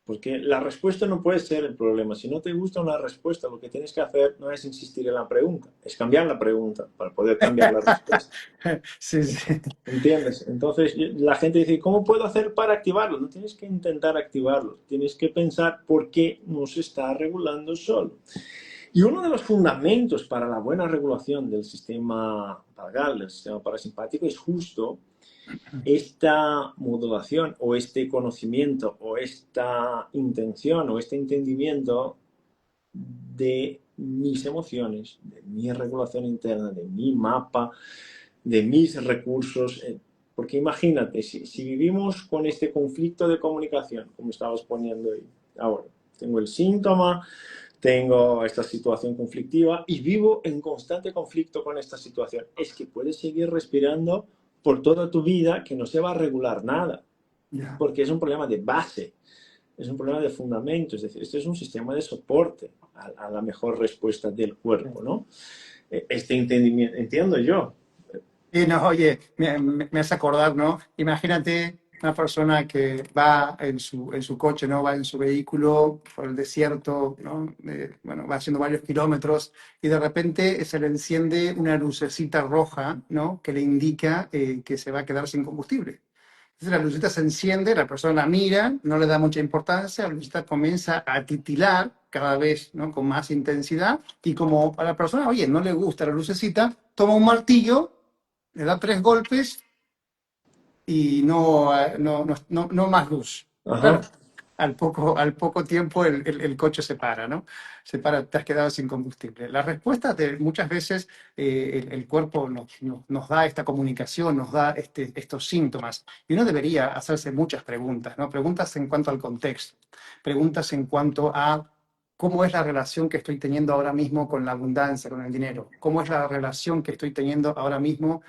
Porque la respuesta no puede ser el problema. Si no te gusta una respuesta, lo que tienes que hacer no es insistir en la pregunta, es cambiar la pregunta para poder cambiar la respuesta. Sí, sí. ¿Entiendes? Entonces la gente dice, ¿cómo puedo hacer para activarlo? No tienes que intentar activarlo, tienes que pensar por qué no se está regulando solo. Y uno de los fundamentos para la buena regulación del sistema vagal, del sistema parasimpático, es justo esta modulación o este conocimiento o esta intención o este entendimiento de mis emociones, de mi regulación interna, de mi mapa, de mis recursos. Porque imagínate, si vivimos con este conflicto de comunicación, como estabas poniendo ahí, ahora, tengo el síntoma, tengo esta situación conflictiva y vivo en constante conflicto con esta situación. Es que puedes seguir respirando por toda tu vida que no se va a regular nada, porque es un problema de base, es un problema de fundamento, es decir, este es un sistema de soporte a la mejor respuesta del cuerpo, ¿no? Este entendimiento, entiendo yo. Y no, oye, me hace acordar, ¿no? Imagínate una persona que va en su coche, ¿no? Va en su vehículo por el desierto, ¿no? Bueno, va haciendo varios kilómetros y de repente se le enciende una lucecita roja, ¿no? Que le indica que se va a quedar sin combustible. Entonces la lucecita se enciende, la persona la mira, no le da mucha importancia, la lucecita comienza a titilar cada vez, ¿no? Con más intensidad y como a la persona, oye, no le gusta la lucecita, toma un martillo, le da 3 golpes y no más luz. Ajá. Claro, al poco tiempo el coche se para, ¿no? Se para, te has quedado sin combustible. La respuesta de muchas veces el cuerpo nos da esta comunicación, nos da estos síntomas. Y uno debería hacerse muchas preguntas, ¿no? Preguntas en cuanto al contexto, preguntas en cuanto a cómo es la relación que estoy teniendo ahora mismo con la abundancia, con el dinero, cómo es la relación que estoy teniendo ahora mismo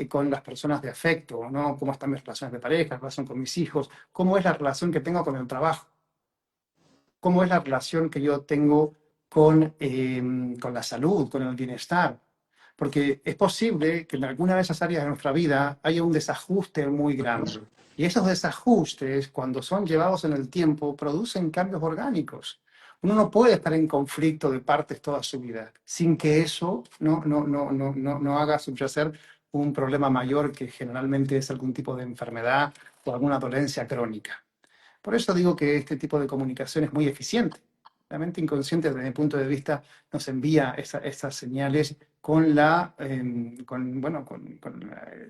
con las personas de afecto, ¿no? Cómo están mis relaciones de pareja, la relación con mis hijos, cómo es la relación que tengo con el trabajo, cómo es la relación que yo tengo con la salud, con el bienestar. Porque es posible que en alguna de esas áreas de nuestra vida haya un desajuste muy grande. Y esos desajustes, cuando son llevados en el tiempo, producen cambios orgánicos. Uno no puede estar en conflicto de partes toda su vida sin que eso no haga subyacer un problema mayor que generalmente es algún tipo de enfermedad o alguna dolencia crónica. Por eso digo que este tipo de comunicación es muy eficiente. La mente inconsciente, desde mi punto de vista, nos envía esas señales con la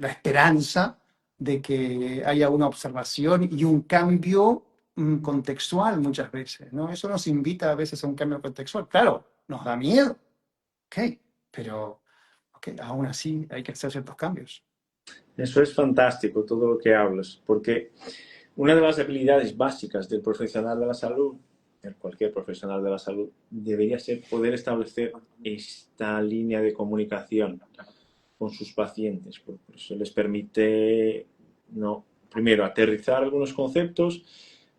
esperanza de que haya una observación y un cambio contextual muchas veces, ¿no? Eso nos invita a veces a un cambio contextual. Claro, nos da miedo, ok, pero okay, aún así hay que hacer ciertos cambios. Eso es fantástico, todo lo que hablas, porque una de las habilidades básicas del profesional de la salud, de cualquier profesional de la salud, debería ser poder establecer esta línea de comunicación con sus pacientes. Por eso les permite, no, primero, aterrizar algunos conceptos,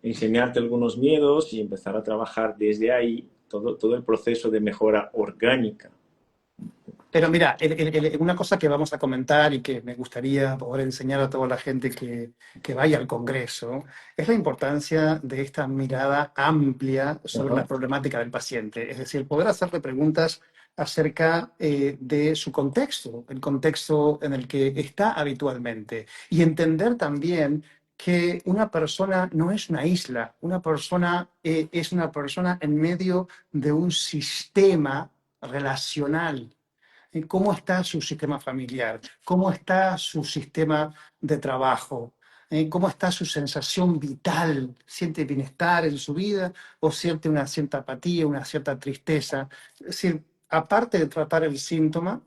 enseñarte algunos miedos y empezar a trabajar desde ahí todo el proceso de mejora orgánica. Pero mira, una cosa que vamos a comentar y que me gustaría poder enseñar a toda la gente que vaya al Congreso es la importancia de esta mirada amplia sobre Ajá. la problemática del paciente. Es decir, poder hacerle preguntas acerca de su contexto, el contexto en el que está habitualmente. Y entender también que una persona no es una isla, una persona es una persona en medio de un sistema relacional ¿Cómo está su sistema familiar? ¿Cómo está su sistema de trabajo? ¿Cómo está su sensación vital? ¿Siente bienestar en su vida o siente una cierta apatía, una cierta tristeza? Es decir, aparte de tratar el síntoma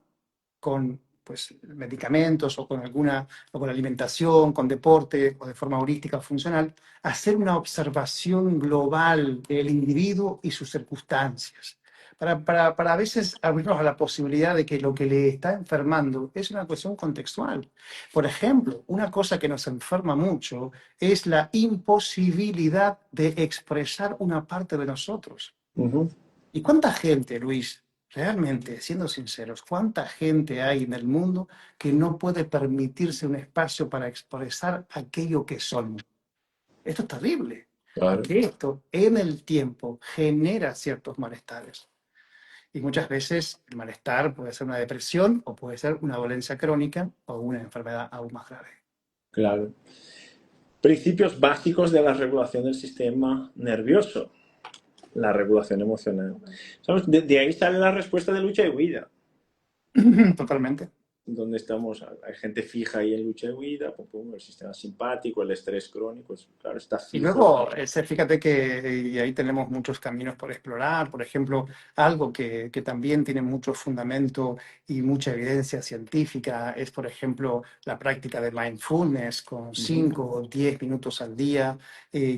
con pues, medicamentos o con alguna, o con alimentación, con deporte o de forma holística o funcional, hacer una observación global del individuo y sus circunstancias. Para a veces abrirnos a la posibilidad de que lo que le está enfermando es una cuestión contextual. Por ejemplo, una cosa que nos enferma mucho es la imposibilidad de expresar una parte de nosotros. Ujú. ¿Y cuánta gente, Luis, realmente, siendo sinceros, cuánta gente hay en el mundo que no puede permitirse un espacio para expresar aquello que son? Esto es terrible, Claro. porque esto en el tiempo genera ciertos malestares. Y muchas veces el malestar puede ser una depresión o puede ser una dolencia crónica o una enfermedad aún más grave. Claro. Principios básicos de la regulación del sistema nervioso, la regulación emocional. ¿Sabes? De ahí sale la respuesta de lucha y huida, Totalmente. donde estamos, hay gente fija ahí en lucha y huida, pum, pum, el sistema simpático, el estrés crónico, claro, está Y fijo. luego, fíjate que y ahí tenemos muchos caminos por explorar. Por ejemplo, algo que también tiene mucho fundamento y mucha evidencia científica es, por ejemplo, la práctica de mindfulness con Ujú. 5 o 10 minutos al día,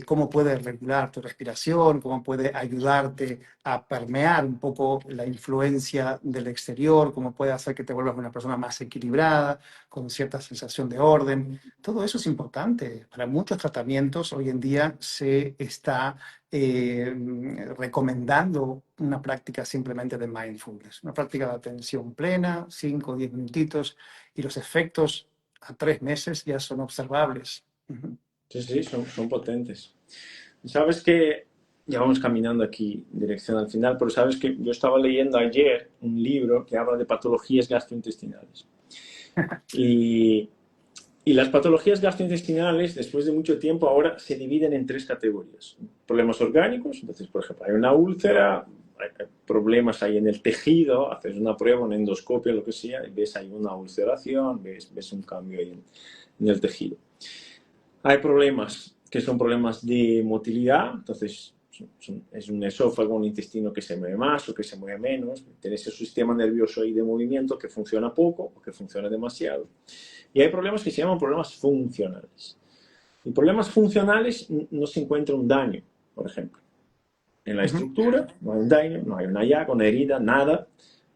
cómo puede regular tu respiración, cómo puede ayudarte a permear un poco la influencia del exterior, cómo puede hacer que te vuelvas una persona más equilibrada, con cierta sensación de orden. Todo eso es importante. Para muchos tratamientos hoy en día se está recomendando una práctica simplemente de mindfulness, una práctica de atención plena, 5 o 10 minutitos, y los efectos a 3 meses ya son observables. Ujú. Sí, sí, son potentes. Sabes que ya vamos caminando aquí en dirección al final, pero sabes que yo estaba leyendo ayer un libro que habla de patologías gastrointestinales. Y, y las patologías gastrointestinales, después de mucho tiempo, ahora se dividen en tres categorías. Problemas orgánicos, entonces, por ejemplo, hay una úlcera, hay problemas ahí en el tejido, haces una prueba, una endoscopia, lo que sea, y ves ahí una ulceración, ves un cambio ahí en el tejido. Hay problemas que son problemas de motilidad, entonces es un esófago, un intestino que se mueve más o que se mueve menos, tienes ese sistema nervioso ahí de movimiento que funciona poco o que funciona demasiado. Y hay problemas que se llaman problemas funcionales. En problemas funcionales no se encuentra un daño, por ejemplo. En la Ujú. estructura no hay un daño, no hay una llaga, una herida, nada.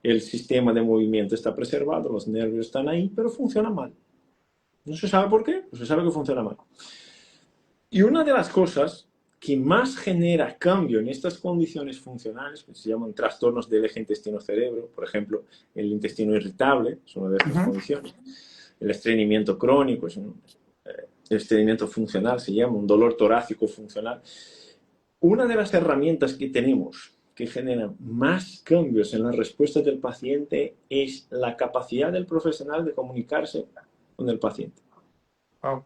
El sistema de movimiento está preservado, los nervios están ahí, pero funciona mal. No se sabe por qué, pero se sabe que funciona mal. Y una de las cosas que más genera cambio en estas condiciones funcionales, que se llaman trastornos del eje intestino-cerebro, por ejemplo, el intestino irritable, es una de estas Ujú. condiciones, el estreñimiento crónico, es un estreñimiento funcional, se llama un dolor torácico funcional. Una de las herramientas que tenemos que generan más cambios en las respuestas del paciente es la capacidad del profesional de comunicarse con el paciente. Wow.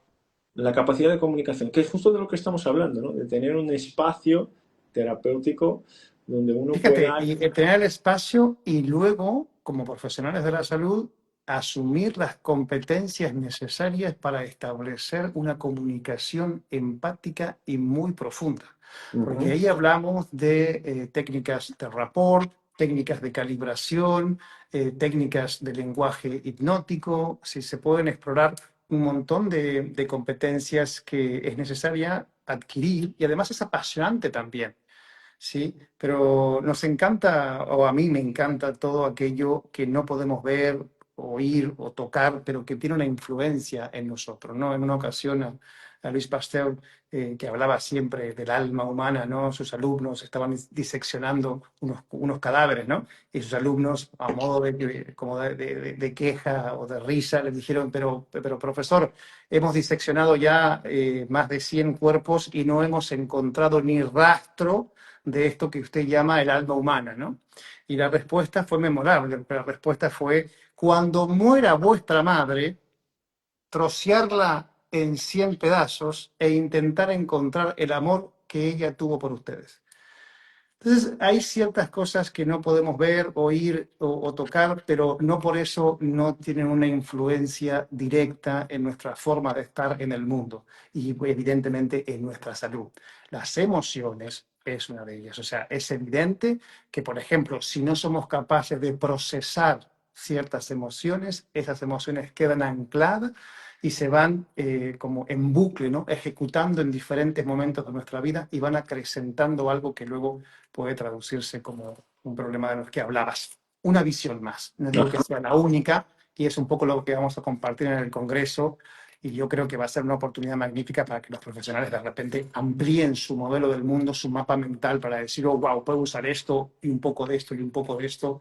La capacidad de comunicación, que es justo de lo que estamos hablando, ¿no? De tener un espacio terapéutico donde uno Fíjate, pueda... y tener el espacio y luego, como profesionales de la salud, asumir las competencias necesarias para establecer una comunicación empática y muy profunda. Uh Porque -huh. ahí hablamos de técnicas de rapport, técnicas de calibración, técnicas de lenguaje hipnótico, si se pueden explorar un montón de competencias que es necesaria adquirir y además es apasionante también. Sí, pero nos encanta, o a mí me encanta todo aquello que no podemos ver, oír o tocar, pero que tiene una influencia en nosotros, ¿no? En una ocasión a Luis Pasteur, que hablaba siempre del alma humana, ¿no? Sus alumnos estaban diseccionando unos cadáveres, ¿no? Y sus alumnos, a modo como de queja o de risa, les dijeron, pero profesor, hemos diseccionado ya más de 100 cuerpos y no hemos encontrado ni rastro de esto que usted llama el alma humana, ¿no? Y la respuesta fue memorable, la respuesta fue, cuando muera vuestra madre, trocearla en 100 pedazos e intentar encontrar el amor que ella tuvo por ustedes. Entonces, hay ciertas cosas que no podemos ver, oír o tocar, pero no por eso no tienen una influencia directa en nuestra forma de estar en el mundo y evidentemente en nuestra salud. Las emociones es una de ellas. O sea, es evidente que, por ejemplo, si no somos capaces de procesar ciertas emociones, esas emociones quedan ancladas y se van como en bucle, ¿no? Ejecutando en diferentes momentos de nuestra vida y van acrecentando algo que luego puede traducirse como un problema de los que hablabas. Una visión más, no digo que Ajá. sea la única, y es un poco lo que vamos a compartir en el Congreso, y yo creo que va a ser una oportunidad magnífica para que los profesionales de repente amplíen su modelo del mundo, su mapa mental, para decir, oh, wow, puedo usar esto y un poco de esto y un poco de esto,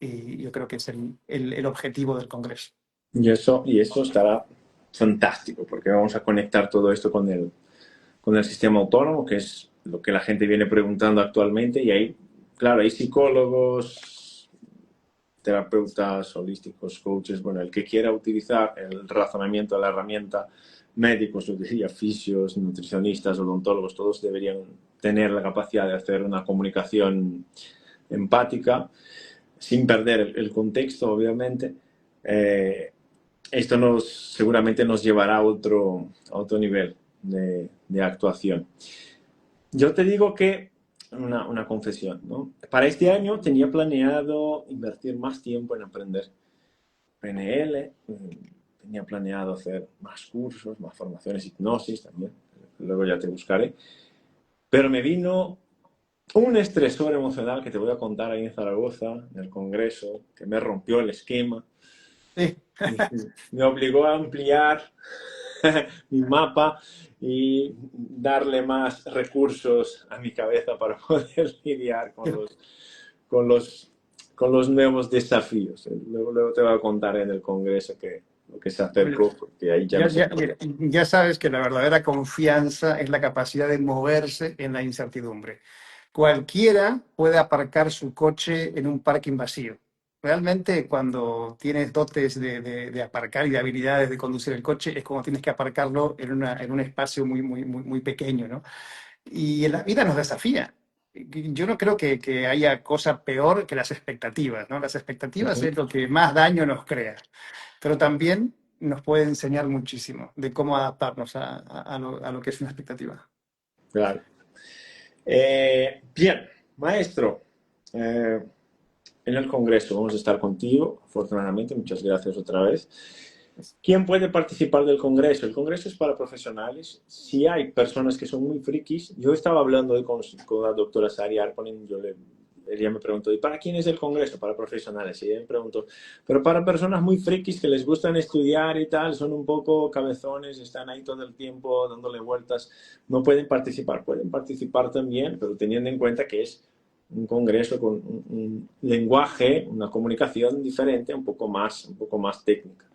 y yo creo que es el objetivo del Congreso. Y eso estará fantástico, porque vamos a conectar todo esto con el sistema autónomo, que es lo que la gente viene preguntando actualmente, y ahí, claro, hay psicólogos, terapeutas holísticos, coaches, bueno, el que quiera utilizar el razonamiento de la herramienta, médicos, yo diría, fisios, nutricionistas, odontólogos, todos deberían tener la capacidad de hacer una comunicación empática, sin perder el contexto, obviamente. Esto seguramente nos llevará a otro nivel de actuación. Yo te digo que una confesión, ¿no? Para este año tenía planeado invertir más tiempo en aprender PNL, tenía planeado hacer más cursos, más formaciones, hipnosis también, luego ya te buscaré, pero me vino un estresor emocional que te voy a contar ahí en Zaragoza, en el Congreso, que me rompió el esquema, Sí. me obligó a ampliar mi mapa y darle más recursos a mi cabeza para poder lidiar con los, con los nuevos desafíos. Luego te voy a contar en el Congreso lo que se acercó, porque ahí ya no se puede. Mira, ya sabes que la verdadera confianza es la capacidad de moverse en la incertidumbre. Cualquiera puede aparcar su coche en un parking vacío. Realmente cuando tienes dotes de aparcar y de habilidades de conducir el coche es como tienes que aparcarlo en un espacio muy pequeño, ¿no? Y en la vida nos desafía. Yo no creo que haya cosa peor que las expectativas, ¿no? Las expectativas Ujú. es lo que más daño nos crea, pero también nos puede enseñar muchísimo de cómo adaptarnos a lo que es una expectativa. Claro. Bien, maestro, eh, en el Congreso vamos a estar contigo, afortunadamente, muchas gracias otra vez. ¿Quién puede participar del Congreso? El Congreso es para profesionales. Si hay personas que son muy frikis, yo estaba hablando hoy con la doctora Sari Arponen, ella me preguntó, ¿y para quién es el Congreso? Para profesionales. Y ella me preguntó, pero para personas muy frikis que les gustan estudiar y tal, son un poco cabezones, están ahí todo el tiempo dándole vueltas, no pueden participar. Pueden participar también, pero teniendo en cuenta que es un congreso con un lenguaje, una comunicación diferente, un poco más técnica.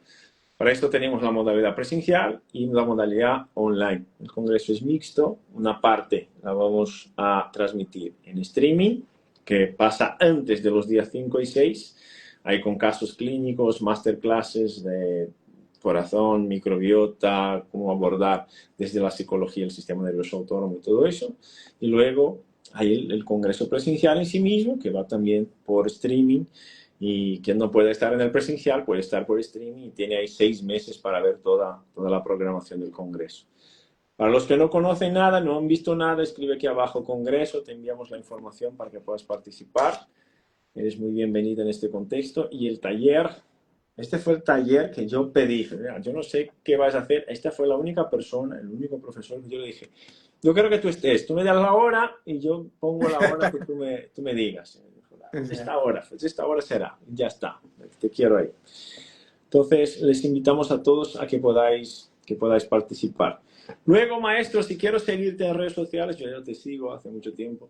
Para esto tenemos la modalidad presencial y la modalidad online. El congreso es mixto, una parte la vamos a transmitir en streaming, que pasa antes de los días 5 y 6, ahí con casos clínicos, masterclasses de corazón, microbiota, cómo abordar desde la psicología el sistema nervioso autónomo y todo eso. Y luego hay el congreso presencial en sí mismo, que va también por streaming, y quien no puede estar en el presencial puede estar por streaming y tiene ahí 6 meses para ver toda la programación del Congreso. Para los que no conocen nada, no han visto nada, escribe aquí abajo Congreso, te enviamos la información para que puedas participar. Eres muy bienvenido en este contexto. Y el taller, este fue el taller que yo pedí. Yo no sé qué vas a hacer. Esta fue la única persona, el único profesor que yo le dije, yo quiero que tú estés, tú me das la hora y yo pongo la hora que tú me digas. Esta hora será, ya está, te quiero ahí. Entonces, les invitamos a todos a que podáis participar. Luego, maestro, si quiero seguirte en redes sociales, yo ya te sigo hace mucho tiempo,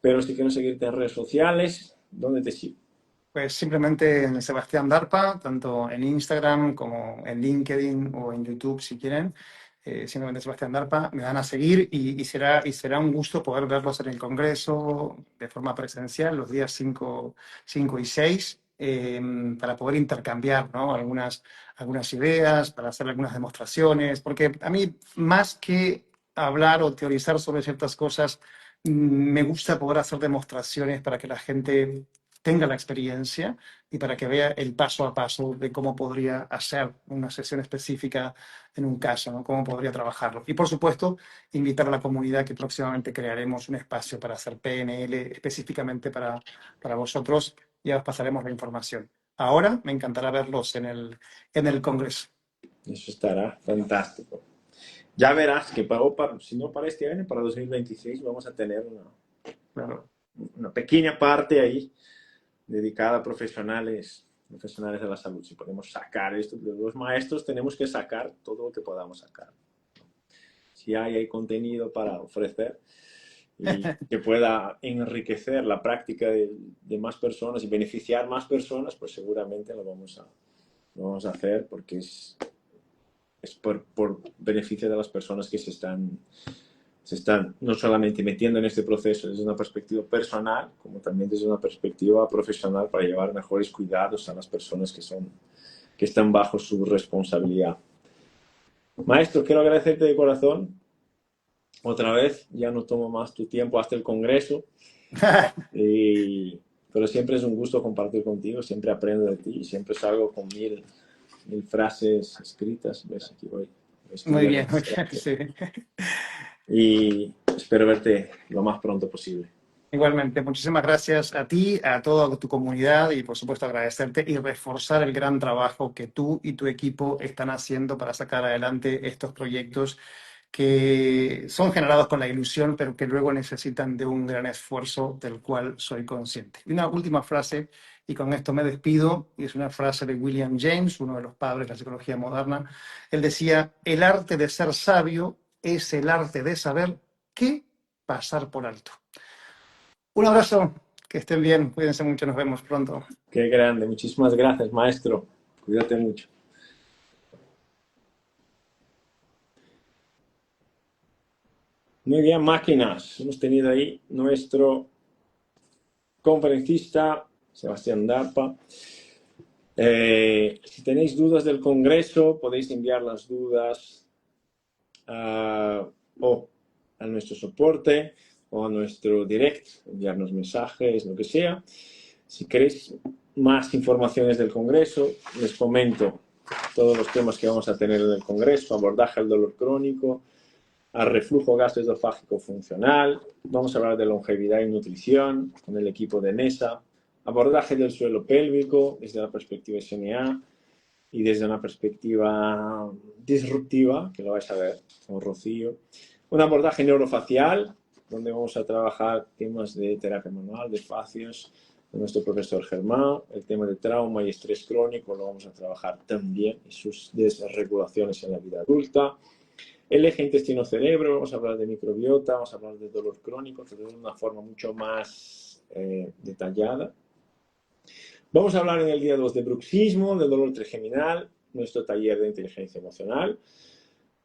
pero si quiero seguirte en redes sociales, ¿dónde te sigo? Pues simplemente en Sebastián Darpa, tanto en Instagram como en LinkedIn o en YouTube si quieren. Simplemente Sebastián Darpa, me van a seguir y será un gusto poder verlos en el Congreso de forma presencial los días 5 y 6 para poder intercambiar, ¿no? algunas ideas, para hacer algunas demostraciones, porque a mí más que hablar o teorizar sobre ciertas cosas, Me gusta poder hacer demostraciones para que la gente tenga la experiencia y para que vea el paso a paso de cómo podría hacer una sesión específica en un caso, ¿no? Cómo podría trabajarlo. Y por supuesto, invitar a la comunidad que próximamente crearemos un espacio para hacer PNL específicamente para vosotros. Ya os pasaremos la información. Ahora me encantará verlos en el Congreso. Eso estará fantástico. Ya verás que si no para este año, para 2026 vamos a tener Claro. una pequeña parte ahí dedicada a profesionales de la salud. Si podemos sacar esto, los maestros tenemos que sacar todo lo que podamos sacar. Si hay contenido para ofrecer y que pueda enriquecer la práctica de más personas y beneficiar más personas, pues seguramente lo vamos a hacer porque es por beneficio de las personas que se están no solamente metiendo en este proceso desde una perspectiva personal, como también desde una perspectiva profesional para llevar mejores cuidados a las personas que están bajo su responsabilidad. Maestro, quiero agradecerte de corazón. Otra vez, ya no tomo más tu tiempo hasta el Congreso, pero siempre es un gusto compartir contigo, siempre aprendo de ti, siempre salgo con mil frases escritas. ¿Ves? Aquí voy. Muy bien, muy bien. Sí. Y espero verte lo más pronto posible. Igualmente, muchísimas gracias a ti, a toda tu comunidad y por supuesto agradecerte y reforzar el gran trabajo que tú y tu equipo están haciendo para sacar adelante estos proyectos que son generados con la ilusión, pero que luego necesitan de un gran esfuerzo del cual soy consciente. Y una última frase, y con esto me despido, y es una frase de William James, uno de los padres de la psicología moderna. Él decía, el arte de ser sabio es el arte de saber qué pasar por alto. Un abrazo, que estén bien, cuídense mucho, nos vemos pronto. Qué grande, muchísimas gracias, maestro. Cuídate mucho. Muy bien, máquinas. Hemos tenido ahí nuestro conferencista, Sebastián Darpa. Si tenéis dudas del Congreso, podéis enviar las dudas o a nuestro soporte o a nuestro direct, enviarnos mensajes, lo que sea. Si queréis más informaciones del Congreso, les comento todos los temas que vamos a tener en el Congreso: abordaje al dolor crónico, al reflujo gastroesofágico funcional, vamos a hablar de longevidad y nutrición con el equipo de NESA, abordaje del suelo pélvico desde la perspectiva SNA y desde una perspectiva disruptiva, que lo vais a ver con Rocío, un abordaje neurofacial, donde vamos a trabajar temas de terapia manual, de fascios, de nuestro profesor Germán, el tema de trauma y estrés crónico lo vamos a trabajar también y sus desregulaciones en la vida adulta. El eje intestino-cerebro, vamos a hablar de microbiota, vamos a hablar de dolor crónico, pero de una forma mucho más detallada. Vamos a hablar en el día 2 de bruxismo, de dolor trigeminal, nuestro taller de inteligencia emocional.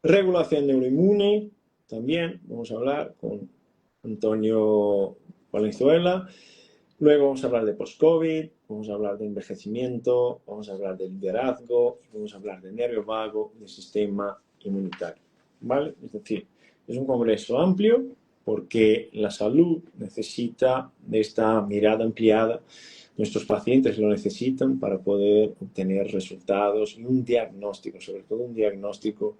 Regulación neuroinmune, también vamos a hablar con Antonio Valenzuela. Luego vamos a hablar de post-COVID, vamos a hablar de envejecimiento, vamos a hablar de liderazgo, vamos a hablar de nervio vago, de sistema inmunitario. ¿Vale? Es decir, es un congreso amplio porque la salud necesita de esta mirada ampliada. Nuestros pacientes lo necesitan para poder obtener resultados y un diagnóstico, sobre todo un diagnóstico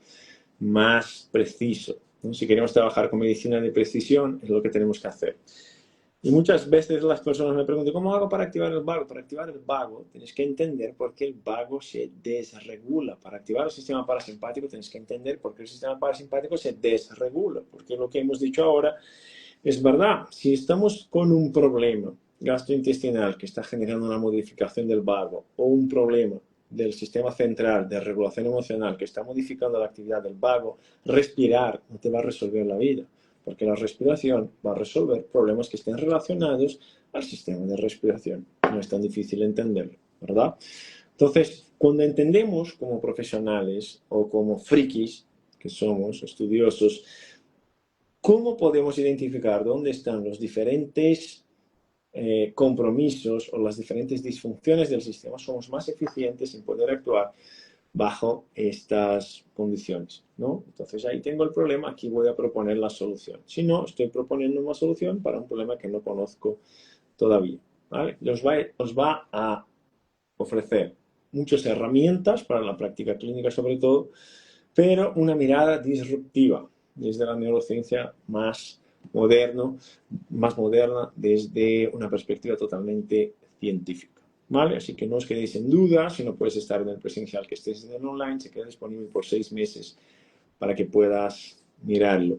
más preciso, ¿no? Si queremos trabajar con medicina de precisión, es lo que tenemos que hacer. Y muchas veces las personas me preguntan, ¿cómo hago para activar el vago? Para activar el vago tienes que entender por qué el vago se desregula. Para activar el sistema parasimpático tienes que entender por qué el sistema parasimpático se desregula. Porque lo que hemos dicho ahora es verdad. Si estamos con un problema gastrointestinal que está generando una modificación del vago o un problema del sistema central de regulación emocional que está modificando la actividad del vago, respirar no te va a resolver la vida. Porque la respiración va a resolver problemas que estén relacionados al sistema de respiración. No es tan difícil entenderlo, ¿verdad? Entonces, cuando entendemos como profesionales o como frikis, que somos estudiosos, cómo podemos identificar dónde están los diferentes compromisos o las diferentes disfunciones del sistema, somos más eficientes en poder actuar bajo estas condiciones, ¿no? Entonces ahí tengo el problema, aquí voy a proponer la solución. Si no, estoy proponiendo una solución para un problema que no conozco todavía, ¿vale? Os va a ofrecer muchas herramientas para la práctica clínica sobre todo, pero una mirada disruptiva desde la neurociencia más moderna, desde una perspectiva totalmente científica. ¿Vale? Así que no os quedéis en duda, si no puedes estar en el presencial, que estés en el online, se queda disponible por 6 meses para que puedas mirarlo.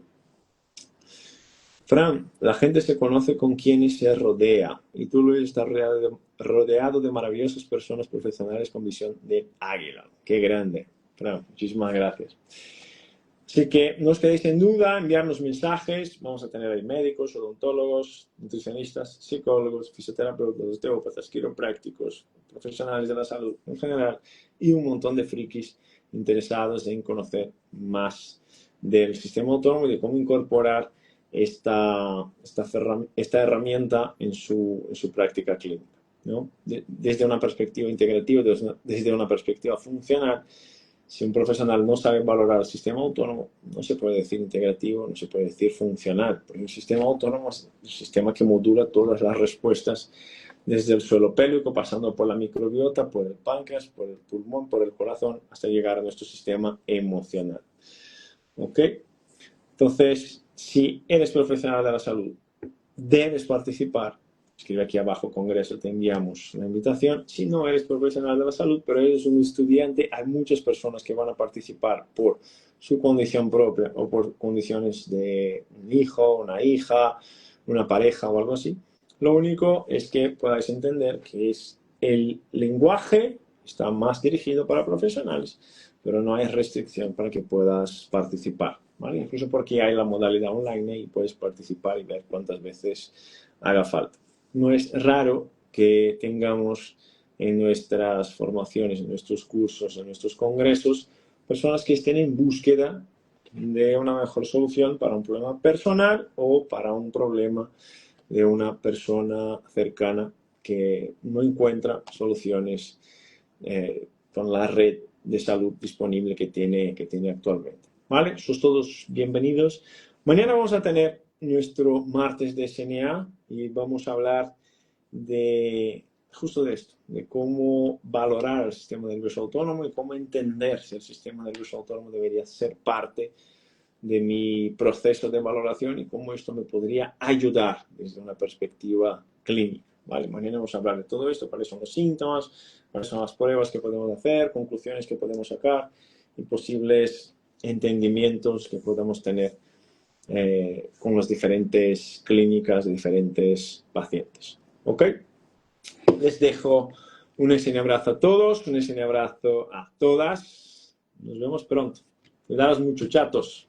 Fran, la gente se conoce con quienes se rodea y tú lo estás rodeado de maravillosas personas profesionales con visión de águila. ¡Qué grande! Fran, muchísimas gracias. Así que no os quedéis en duda, enviarnos mensajes. Vamos a tener ahí médicos, odontólogos, nutricionistas, psicólogos, fisioterapeutas, osteópatas, quiroprácticos, profesionales de la salud en general y un montón de frikis interesados en conocer más del sistema autónomo y de cómo incorporar esta herramienta en su práctica clínica, ¿no? Desde una perspectiva integrativa, desde una perspectiva funcional. Si un profesional no sabe valorar el sistema autónomo, no se puede decir integrativo, no se puede decir funcional, porque el sistema autónomo es el sistema que modula todas las respuestas desde el suelo pélvico, pasando por la microbiota, por el páncreas, por el pulmón, por el corazón, hasta llegar a nuestro sistema emocional. ¿Ok? Entonces, si eres profesional de la salud, debes participar. Escribe aquí abajo, Congreso, te enviamos la invitación. Si no eres profesional de la salud, pero eres un estudiante, hay muchas personas que van a participar por su condición propia o por condiciones de un hijo, una hija, una pareja o algo así. Lo único es que podáis entender que el lenguaje está más dirigido para profesionales, pero no hay restricción para que puedas participar, ¿vale? Incluso porque hay la modalidad online y puedes participar y ver cuántas veces haga falta. No es raro que tengamos en nuestras formaciones, en nuestros cursos, en nuestros congresos, personas que estén en búsqueda de una mejor solución para un problema personal o para un problema de una persona cercana que no encuentra soluciones con la red de salud disponible que tiene actualmente. ¿Vale? Sois todos bienvenidos. Mañana vamos a tener nuestro martes de SNA y vamos a hablar justo de esto, de cómo valorar el sistema nervioso autónomo y cómo entender si el sistema nervioso autónomo debería ser parte de mi proceso de valoración y cómo esto me podría ayudar desde una perspectiva clínica. ¿Vale? Mañana vamos a hablar de todo esto, cuáles son los síntomas, cuáles son las pruebas que podemos hacer, conclusiones que podemos sacar y posibles entendimientos que podamos tener con las diferentes clínicas de diferentes pacientes. ¿Ok? Les dejo un enseño abrazo a todos, un enseño abrazo a todas. Nos vemos pronto. Cuidaos mucho, chatos.